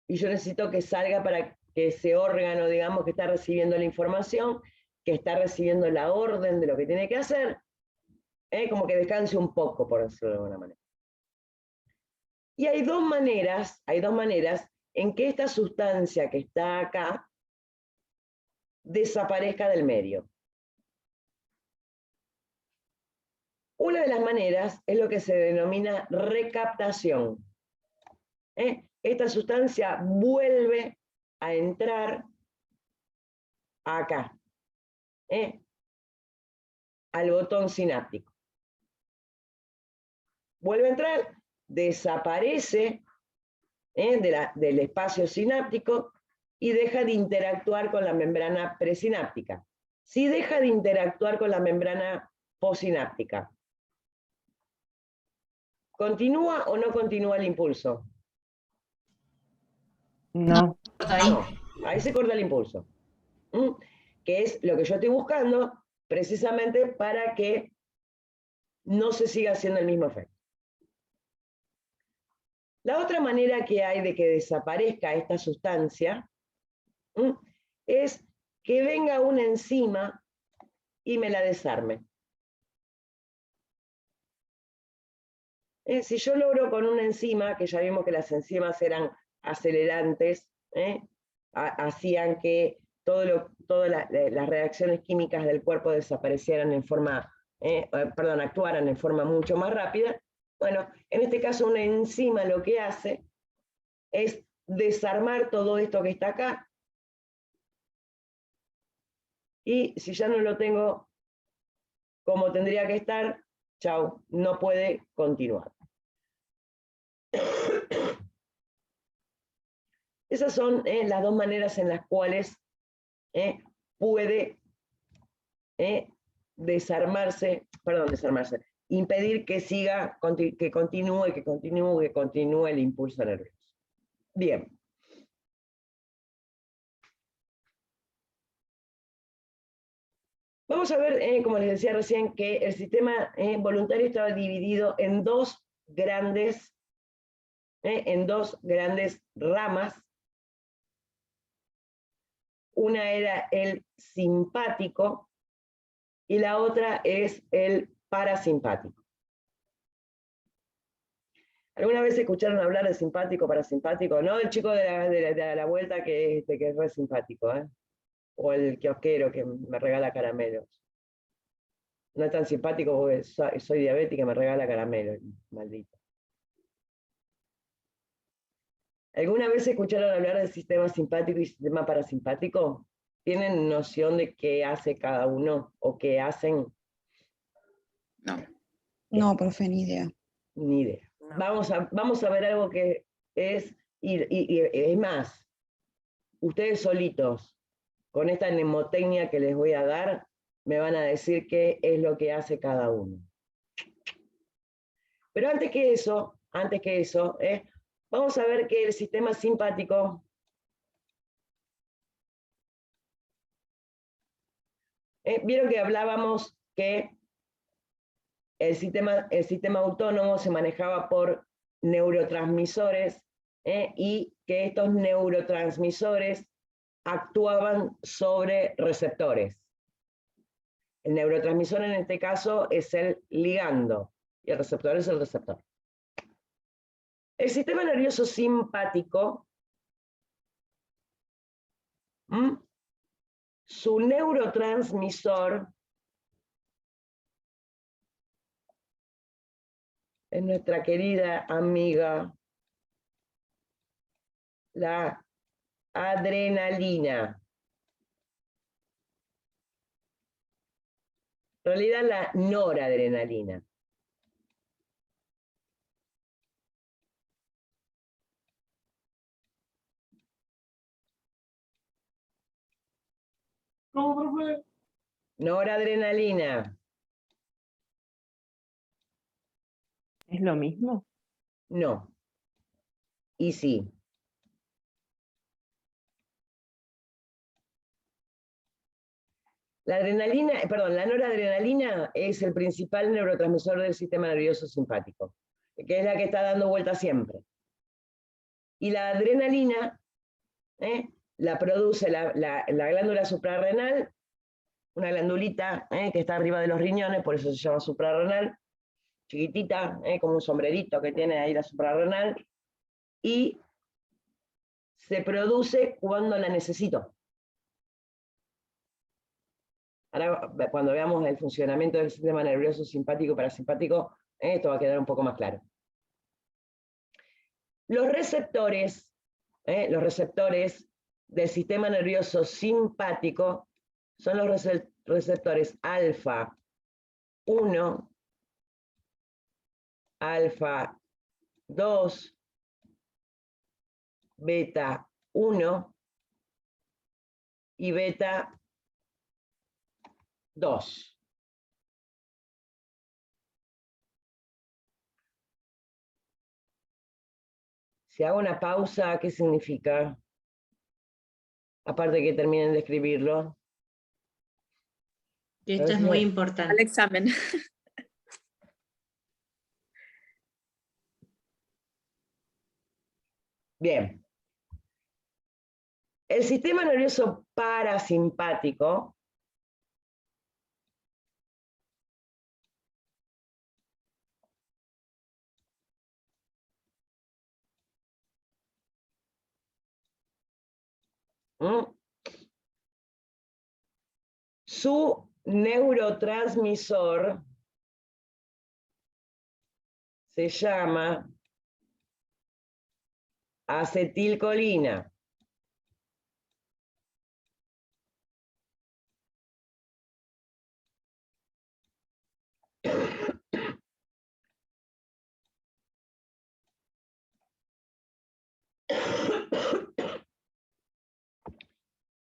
A: Y yo necesito que salga para que ese órgano, digamos, que está recibiendo la información, que está recibiendo la orden de lo que tiene que hacer, como que descanse un poco, por decirlo de alguna manera. Y hay dos maneras en que esta sustancia que está acá desaparezca del medio. Una de las maneras es lo que se denomina recaptación. Esta sustancia vuelve a entrar acá, al botón sináptico. Vuelve a entrar, desaparece del espacio sináptico y deja de interactuar con la membrana presináptica. Si deja de interactuar con la membrana postsináptica, ¿continúa o no continúa el impulso?
G: No.
A: No, ahí se corta el impulso. Que es lo que yo estoy buscando precisamente para que no se siga haciendo el mismo efecto. La otra manera que hay de que desaparezca esta sustancia es que venga una enzima y me la desarme. Si yo logro con una enzima, que ya vimos que las enzimas eran acelerantes, hacían que todas las reacciones químicas del cuerpo desaparecieran en forma, actuaran en forma mucho más rápida. Bueno, en este caso una enzima lo que hace es desarmar todo esto que está acá, y si ya no lo tengo como tendría que estar, chau, no puede continuar. Esas son las dos maneras en las cuales puede impedir que siga, que continúe el impulso nervioso. Bien. Vamos a ver, como les decía recién, que el sistema voluntario estaba dividido en dos grandes ramas. Una era el simpático y la otra es el parasimpático. ¿Alguna vez escucharon hablar de simpático, parasimpático? No el chico de la vuelta que es re simpático, o el kiosquero que me regala caramelos. No es tan simpático porque soy diabética y me regala caramelos, maldito. ¿Alguna vez escucharon hablar del sistema simpático y sistema parasimpático? ¿Tienen noción de qué hace cada uno o qué hacen?
I: No.
J: No, profe, ni idea.
A: Ni idea. Vamos a ver algo que es, y es más, ustedes solitos, con esta mnemotecnia que les voy a dar, me van a decir qué es lo que hace cada uno. Pero antes que eso, vamos a ver que el sistema simpático vieron que hablábamos que el sistema autónomo se manejaba por neurotransmisores y que estos neurotransmisores actuaban sobre receptores. El neurotransmisor en este caso es el ligando y el receptor es el receptor. El sistema nervioso simpático, su neurotransmisor es nuestra querida amiga, la adrenalina. En realidad la noradrenalina.
D: ¿Cómo, profe?
A: Noradrenalina.
G: ¿Es lo mismo?
A: No. Y sí. La adrenalina, perdón, la noradrenalina es el principal neurotransmisor del sistema nervioso simpático, que es la que está dando vuelta siempre. Y la adrenalina la produce la glándula suprarrenal, una glandulita que está arriba de los riñones, por eso se llama suprarrenal, chiquitita, como un sombrerito que tiene ahí la suprarrenal, y se produce cuando la necesito. Ahora, cuando veamos el funcionamiento del sistema nervioso simpático y parasimpático, esto va a quedar un poco más claro. Los receptores del sistema nervioso simpático son los receptores alfa 1, alfa 2, beta 1 y beta 2. Si hago una pausa, ¿qué significa? Aparte que terminen de escribirlo.
K: Esto es muy importante.
I: Al examen.
A: Bien. El sistema nervioso parasimpático su neurotransmisor se llama acetilcolina.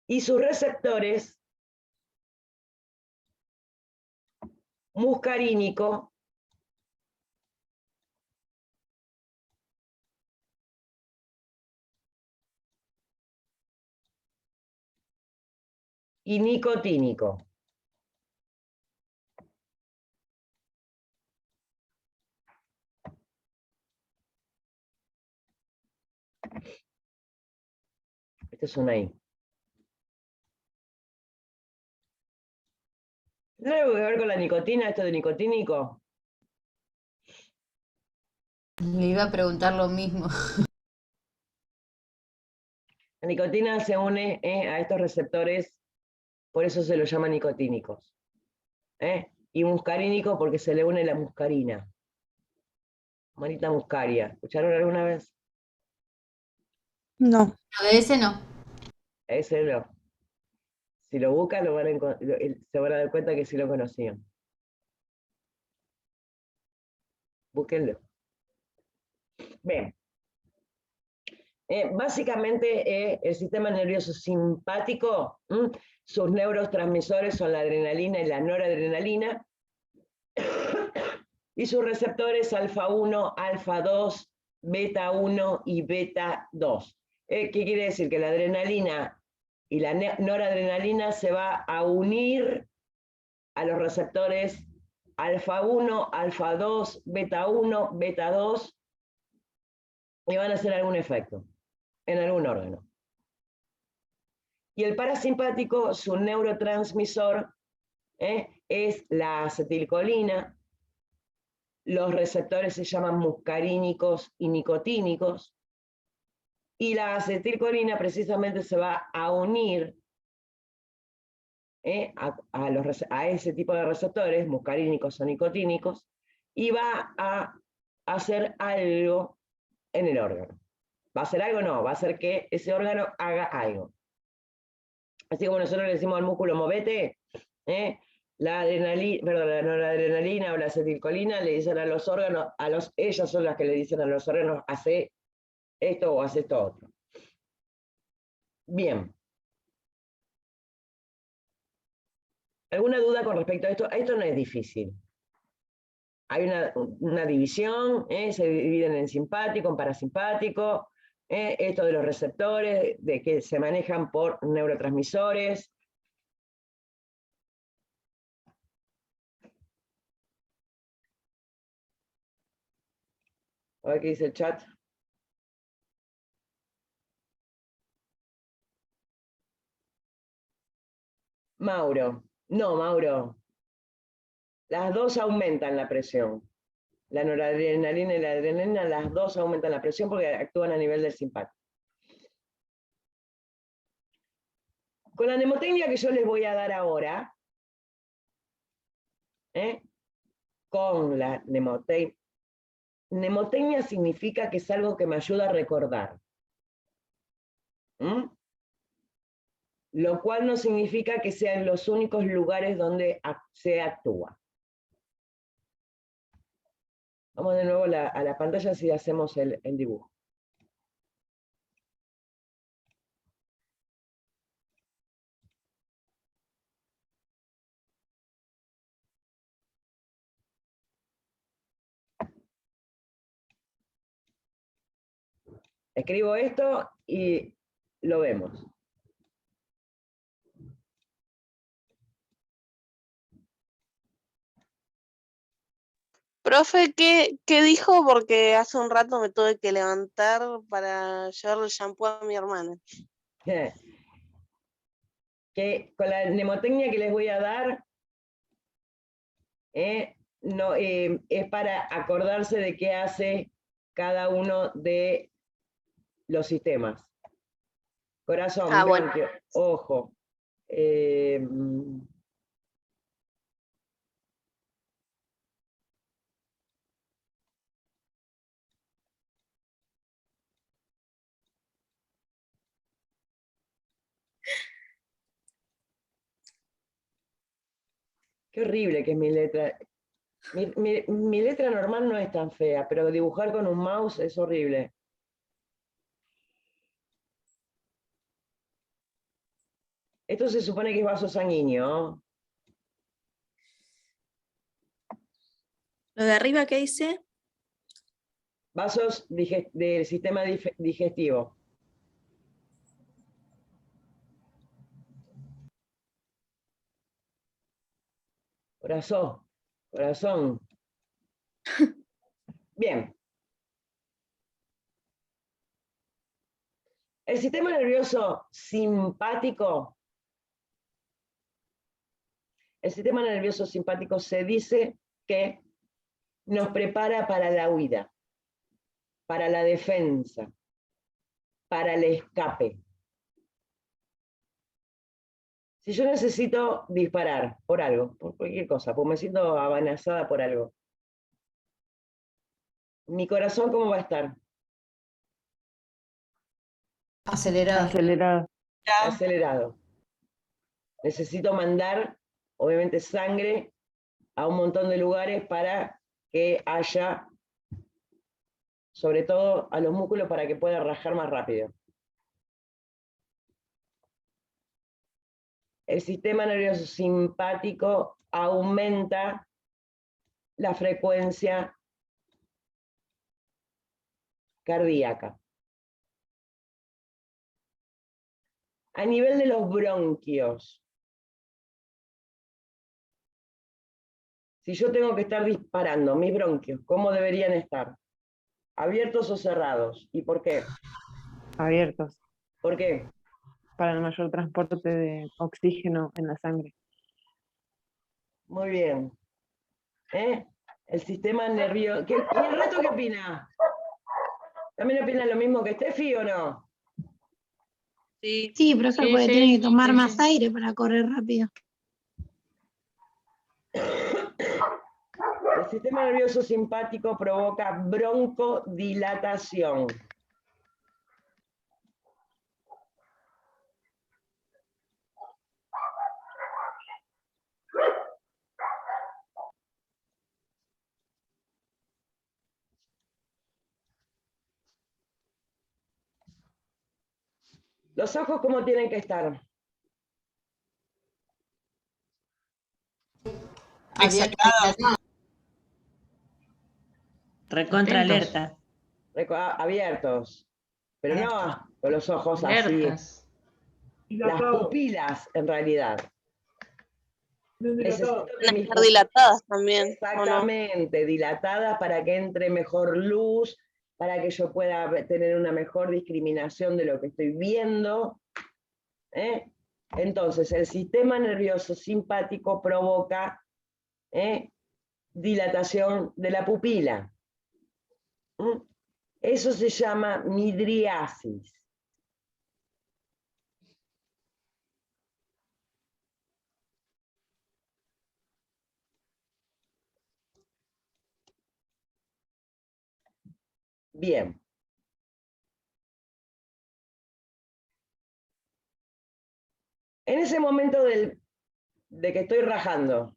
A: Y sus receptores muscarínico y nicotínico. Este es una I. ¿No hay algo que ver con la nicotina, esto de nicotínico?
K: Le iba a preguntar lo mismo.
A: La nicotina se une a estos receptores, por eso se los llama nicotínicos. Y muscarínico porque se le une la muscarina. Manita muscaria. ¿Escucharon alguna vez?
J: No.
K: De ese no.
A: Ese no. Si lo buscan, se van a dar cuenta que sí lo conocían. Búsquenlo. Bien. Básicamente, el sistema nervioso simpático, sus neurotransmisores son la adrenalina y la noradrenalina, y sus receptores alfa 1, alfa 2, beta 1 y beta 2. ¿Qué quiere decir? Que la adrenalina y la noradrenalina se va a unir a los receptores alfa 1, alfa 2, beta 1, beta 2, y van a hacer algún efecto en algún órgano. Y el parasimpático, su neurotransmisor, es la acetilcolina. Los receptores se llaman muscarínicos y nicotínicos. Y la acetilcolina precisamente se va a unir a ese tipo de receptores, muscarínicos o nicotínicos, y va a hacer algo en el órgano. ¿Va a hacer algo? No, va a hacer que ese órgano haga algo. Así como nosotros le decimos al músculo movete, la noradrenalina o la acetilcolina le dicen a los órganos, ellas son las que le dicen a los órganos, hace esto o hace esto otro. Bien. ¿Alguna duda con respecto a esto? Esto no es difícil. Hay una división, se dividen en simpático, en parasimpático, esto de los receptores, de que se manejan por neurotransmisores. A ver qué dice el chat. Mauro. No, Mauro. Las dos aumentan la presión. La noradrenalina y la adrenalina, las dos aumentan la presión porque actúan a nivel del simpático. Con la mnemotecnia que yo les voy a dar ahora, con la mnemotecnia. Mnemotecnia significa que es algo que me ayuda a recordar. Lo cual no significa que sean los únicos lugares donde se actúa. Vamos de nuevo a la pantalla si hacemos el dibujo. Escribo esto y lo vemos.
L: Profe, ¿qué dijo? Porque hace un rato me tuve que levantar para llevarle el shampoo a mi hermana.
A: Que con la mnemotecnia que les voy a dar, no, es para acordarse de qué hace cada uno de los sistemas. Corazón, bronquio, ojo. Qué horrible que es mi letra. Mi letra normal no es tan fea, pero dibujar con un mouse es horrible. Esto se supone que es vaso sanguíneo, ¿no?
H: ¿Lo de arriba qué dice?
A: Vasos del sistema digestivo. Corazón, corazón. Bien. El sistema nervioso simpático. El sistema nervioso simpático se dice que nos prepara para la huida, para la defensa, para el escape. Si yo necesito disparar por algo, por cualquier cosa, porque me siento amenazada por algo, ¿mi corazón cómo va a estar?
K: Acelerado.
G: Acelerado.
A: Acelerado. Necesito mandar, obviamente, sangre a un montón de lugares para que haya, sobre todo a los músculos, para que pueda rajar más rápido. El sistema nervioso simpático aumenta la frecuencia cardíaca. A nivel de los bronquios, si yo tengo que estar disparando mis bronquios, ¿cómo deberían estar? ¿Abiertos o cerrados? ¿Y por qué?
G: Abiertos.
A: ¿Por qué?
G: Para el mayor transporte de oxígeno en la sangre.
A: Muy bien. El sistema nervioso. ¿Y el resto qué opina? ¿También opina lo mismo que Steffi o no?
B: Sí.
F: Sí, profe,
B: Sí,
F: porque
B: sí,
F: tiene que tomar
B: sí,
F: más
B: sí.
F: aire para correr rápido.
A: El sistema nervioso simpático provoca broncodilatación. ¿Los ojos cómo tienen que estar?
K: Abierto.
C: Recontra
K: Atentos.
C: alerta.
A: Abiertos. Pero no con los ojos así.
K: Alertas.
A: Las pupilas, en realidad. Necesito que mis
L: Estar dilatadas también. ¿o no?
A: exactamente, dilatadas para que entre mejor luz para que yo pueda tener una mejor discriminación de lo que estoy viendo. Entonces, el sistema nervioso simpático provoca dilatación de la pupila. Eso se llama midriasis. Bien. En ese momento de que estoy rajando,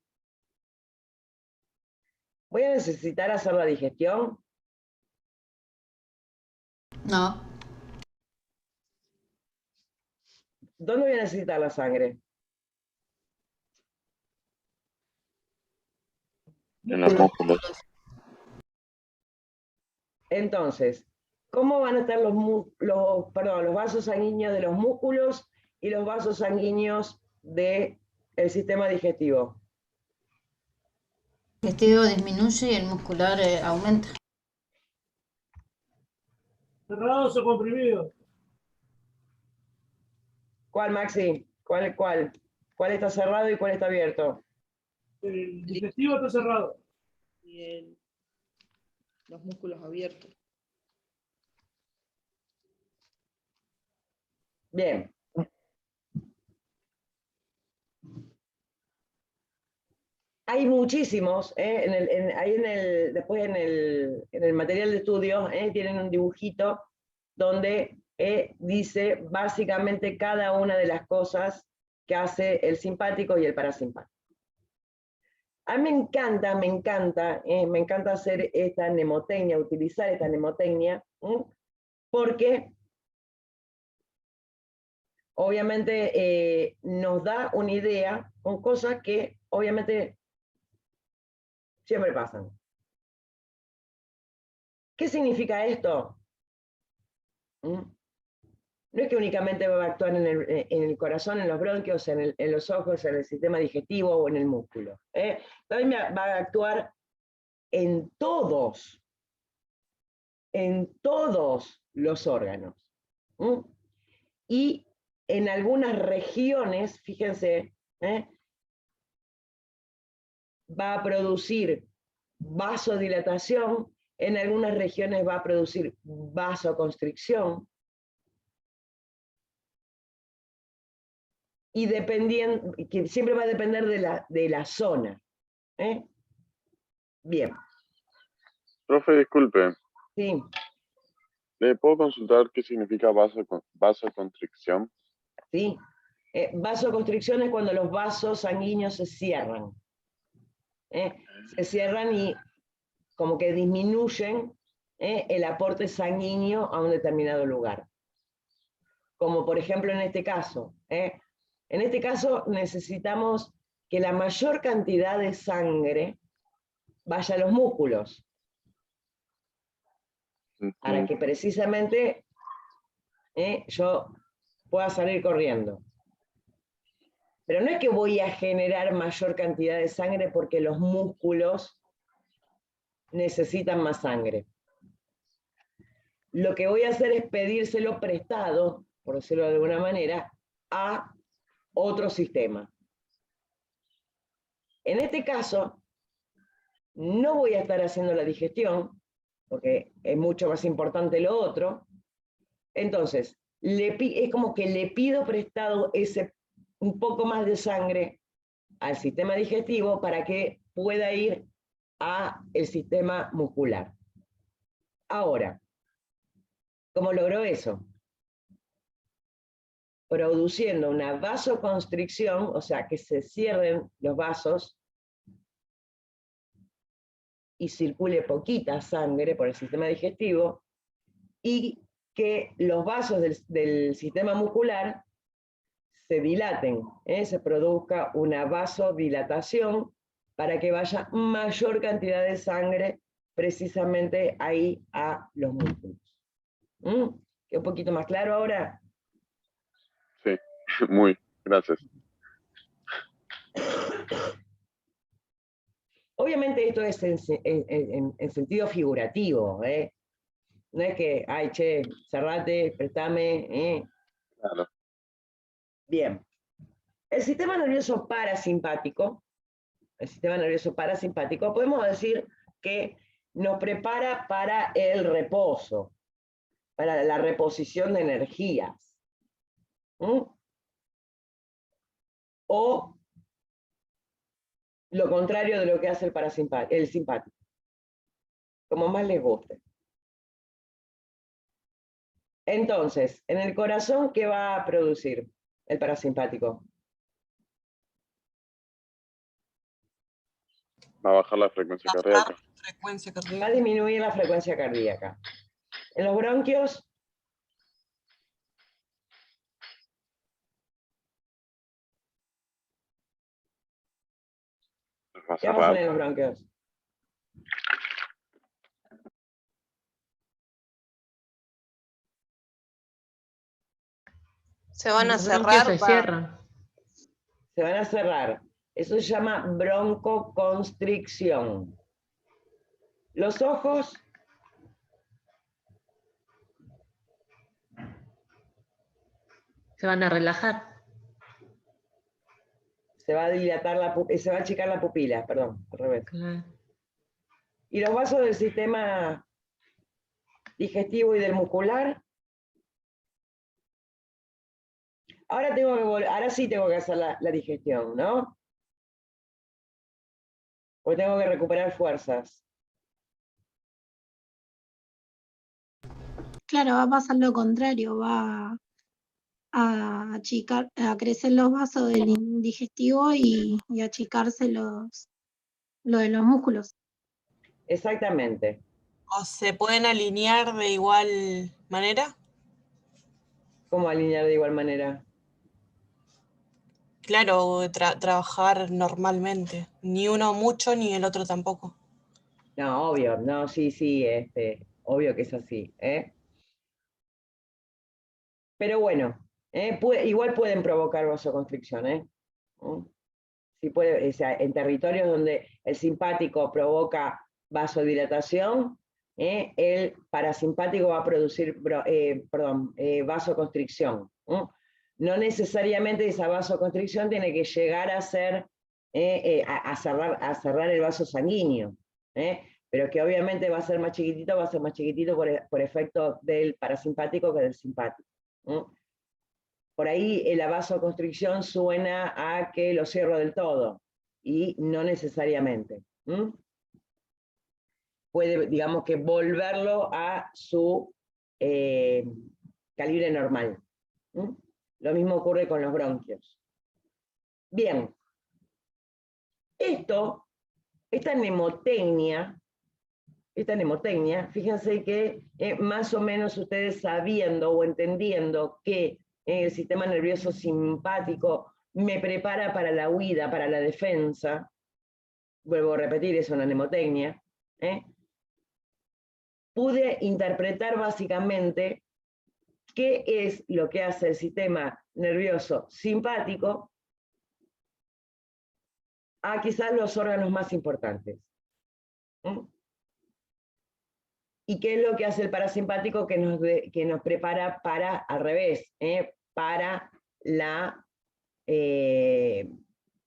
A: ¿voy a necesitar hacer la digestión?
K: No.
A: ¿Dónde voy a necesitar la sangre?
E: En los músculos.
A: Entonces, ¿cómo van a estar los vasos sanguíneos de los músculos y los vasos sanguíneos del sistema digestivo?
K: El digestivo disminuye y el muscular aumenta.
D: ¿Cerrados o comprimidos?
A: ¿Cuál, Maxi? ¿Cuál está cerrado y cuál está abierto?
D: El digestivo está cerrado.
B: Y los músculos abiertos.
A: Bien. Hay muchísimos, después en el material de estudio, tienen un dibujito donde dice básicamente cada una de las cosas que hace el simpático y el parasimpático. A mí me encanta hacer esta mnemotecnia, utilizar esta mnemotecnia, porque obviamente nos da una idea con cosas que obviamente siempre pasan. ¿Qué significa esto? No es que únicamente va a actuar en el corazón, en los bronquios, en los ojos, en el sistema digestivo o en el músculo. También va a actuar en todos los órganos. Y en algunas regiones, fíjense, va a producir vasodilatación, en algunas regiones va a producir vasoconstricción, y que siempre va a depender de la zona. Bien.
E: Profe, disculpe.
A: Sí.
E: ¿Le puedo consultar qué significa vasoconstricción?
A: Sí. Vasoconstricción es cuando los vasos sanguíneos se cierran. Se cierran y como que disminuyen el aporte sanguíneo a un determinado lugar. Como por ejemplo en este caso. En este caso necesitamos que la mayor cantidad de sangre vaya a los músculos, para que precisamente yo pueda salir corriendo. Pero no es que voy a generar mayor cantidad de sangre porque los músculos necesitan más sangre. Lo que voy a hacer es pedírselo prestado, por decirlo de alguna manera, a otro sistema. En este caso, no voy a estar haciendo la digestión, porque es mucho más importante lo otro. Entonces, es como que le pido prestado un poco más de sangre al sistema digestivo para que pueda ir al sistema muscular. Ahora, ¿cómo logro eso? Produciendo una vasoconstricción, o sea, que se cierren los vasos y circule poquita sangre por el sistema digestivo, y que los vasos del sistema muscular se dilaten, se produzca una vasodilatación para que vaya mayor cantidad de sangre precisamente ahí a los músculos. ¿Queda un poquito más claro ahora?
E: Sí, muy, gracias.
A: Obviamente esto es en sentido figurativo, No es que, ay, che, cerrate, préstame.
E: Claro.
A: Bien. El sistema nervioso parasimpático, podemos decir que nos prepara para el reposo, para la reposición de energías. O lo contrario de lo que hace el simpático, como más les guste. Entonces, en el corazón, ¿qué va a producir el parasimpático?
E: Va a bajar la frecuencia cardíaca.
A: Va a disminuir la frecuencia cardíaca. En los bronquios,
E: Va a
A: ¿qué pasa en
E: cerrar.
A: los bronquios?
L: Se van a
F: Los bronquios
L: cerrar.
F: se cierran.
A: Se van a cerrar. Eso se llama broncoconstricción. Los ojos
F: Se van a relajar.
A: se va a dilatar se va a achicar la pupila, perdón, al revés. Y los vasos del sistema digestivo y del muscular. Ahora sí tengo que hacer la digestión, ¿no? Porque tengo que recuperar fuerzas.
F: Claro, va a pasar lo contrario, va a crecer los vasos del digestivo y achicarse lo de los músculos.
A: Exactamente.
M: ¿O se pueden alinear de igual manera?
A: ¿Cómo alinear de igual manera?
M: Claro, trabajar normalmente. Ni uno mucho, ni el otro tampoco.
A: No, obvio, no, sí, obvio que es así, ¿eh? Pero bueno, igual pueden provocar vasoconstricción, ¿eh? Sí puede, o sea, en territorios donde el simpático provoca vasodilatación, el parasimpático va a producir vasoconstricción. No necesariamente esa vasoconstricción tiene que llegar a ser a cerrar el vaso sanguíneo, pero que obviamente va a ser más chiquitito por efecto del parasimpático que del simpático. Por ahí la vasoconstricción suena a que lo cierro del todo, y no necesariamente. Puede, digamos que volverlo a su calibre normal. Lo mismo ocurre con los bronquios. Bien. Esta mnemotecnia, fíjense que más o menos ustedes sabiendo o entendiendo que el sistema nervioso simpático me prepara para la huida, para la defensa, vuelvo a repetir, es una mnemotecnia, pude interpretar básicamente qué es lo que hace el sistema nervioso simpático a quizás los órganos más importantes. ¿Y qué es lo que hace el parasimpático que nos prepara para, al revés, para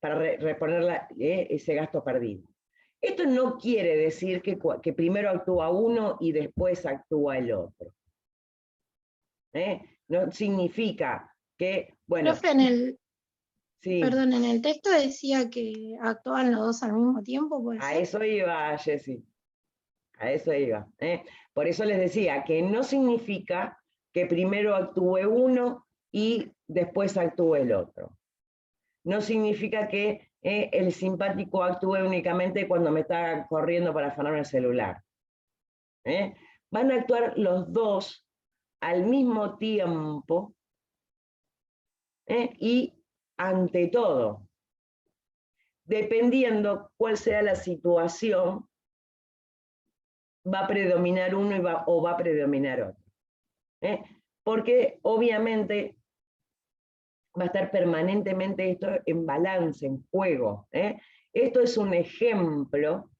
A: reponer ese gasto perdido? Esto no quiere decir que primero actúa uno y después actúa el otro. No significa que, bueno...
F: Profe,
A: sí.
F: Perdón, en el texto decía que actuaban los dos al mismo tiempo, ¿puede ser?
A: A eso iba, Jessy. A eso iba. Por eso les decía que no significa que primero actúe uno y después actúe el otro. No significa que el simpático actúe únicamente cuando me está corriendo para afanarme el celular. Van a actuar los dos al mismo tiempo y ante todo, dependiendo cuál sea la situación, va a predominar uno o va a predominar otro. Porque obviamente va a estar permanentemente esto en balance, en juego. Esto es un ejemplo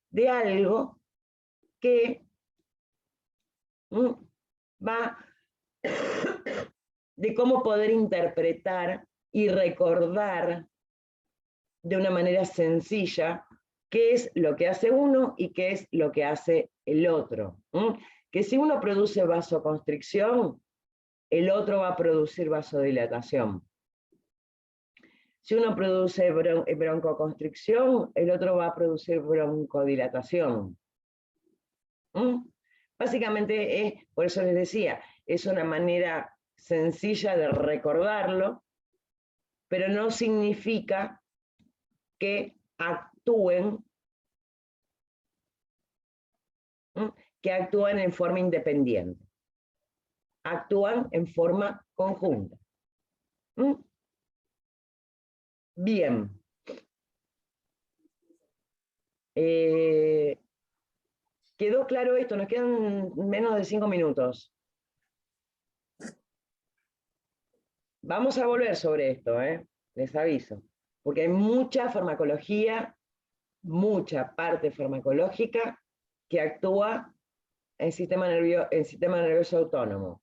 A: de algo que va de cómo poder interpretar y recordar de una manera sencilla qué es lo que hace uno y qué es lo que hace el otro. Que si uno produce vasoconstricción, el otro va a producir vasodilatación. Si uno produce broncoconstricción, el otro va a producir broncodilatación. Básicamente, por eso les decía, es una manera sencilla de recordarlo, pero no significa que actúen en forma independiente. Actúan en forma conjunta. Bien. ¿Quedó claro esto? Nos quedan menos de 5 minutos. Vamos a volver sobre esto, les aviso, porque hay mucha farmacología, mucha parte farmacológica que actúa en sistema nervioso autónomo.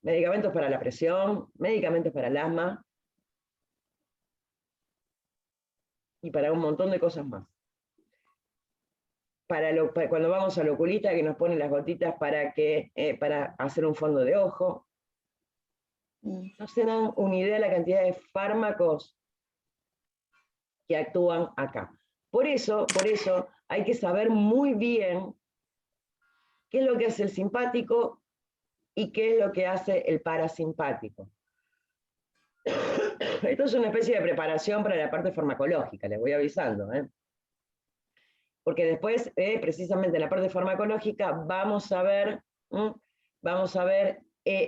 A: Medicamentos para la presión, medicamentos para el asma y para un montón de cosas más. Cuando vamos al oculista que nos pone las gotitas para hacer un fondo de ojo, no se dan una idea de la cantidad de fármacos que actúan acá. Por eso hay que saber muy bien qué es lo que hace el simpático y qué es lo que hace el parasimpático. Esto es una especie de preparación para la parte farmacológica, les voy avisando. Porque después, precisamente en la parte farmacológica, vamos a ver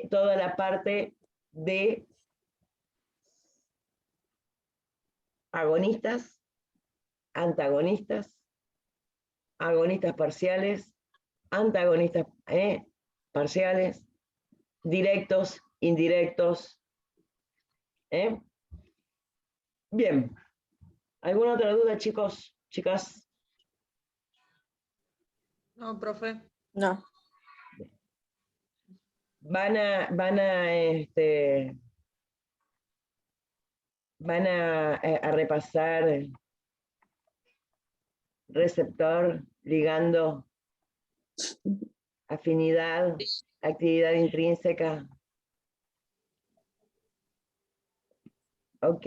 A: toda la parte de agonistas, antagonistas, agonistas parciales, antagonistas parciales, directos, indirectos. Bien. ¿Alguna otra duda, chicos, chicas?
B: No, profe.
J: No.
A: Van a repasar receptor, ligando, afinidad, actividad intrínseca. Ok.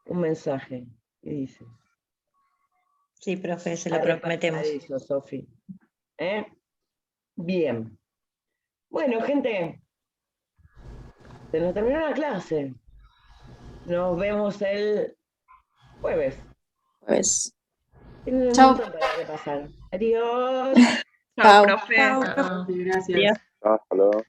A: Un mensaje. ¿Qué dice?
N: Sí, profe, se lo prometemos.
A: Eso, Sofi. Bien. Bueno, gente, se nos terminó la clase. Nos vemos el jueves. Tienen un
K: Chao.
A: montón para repasar. Adiós.
C: Chao, profe.
J: Chao.
C: Gracias.
E: Hasta luego.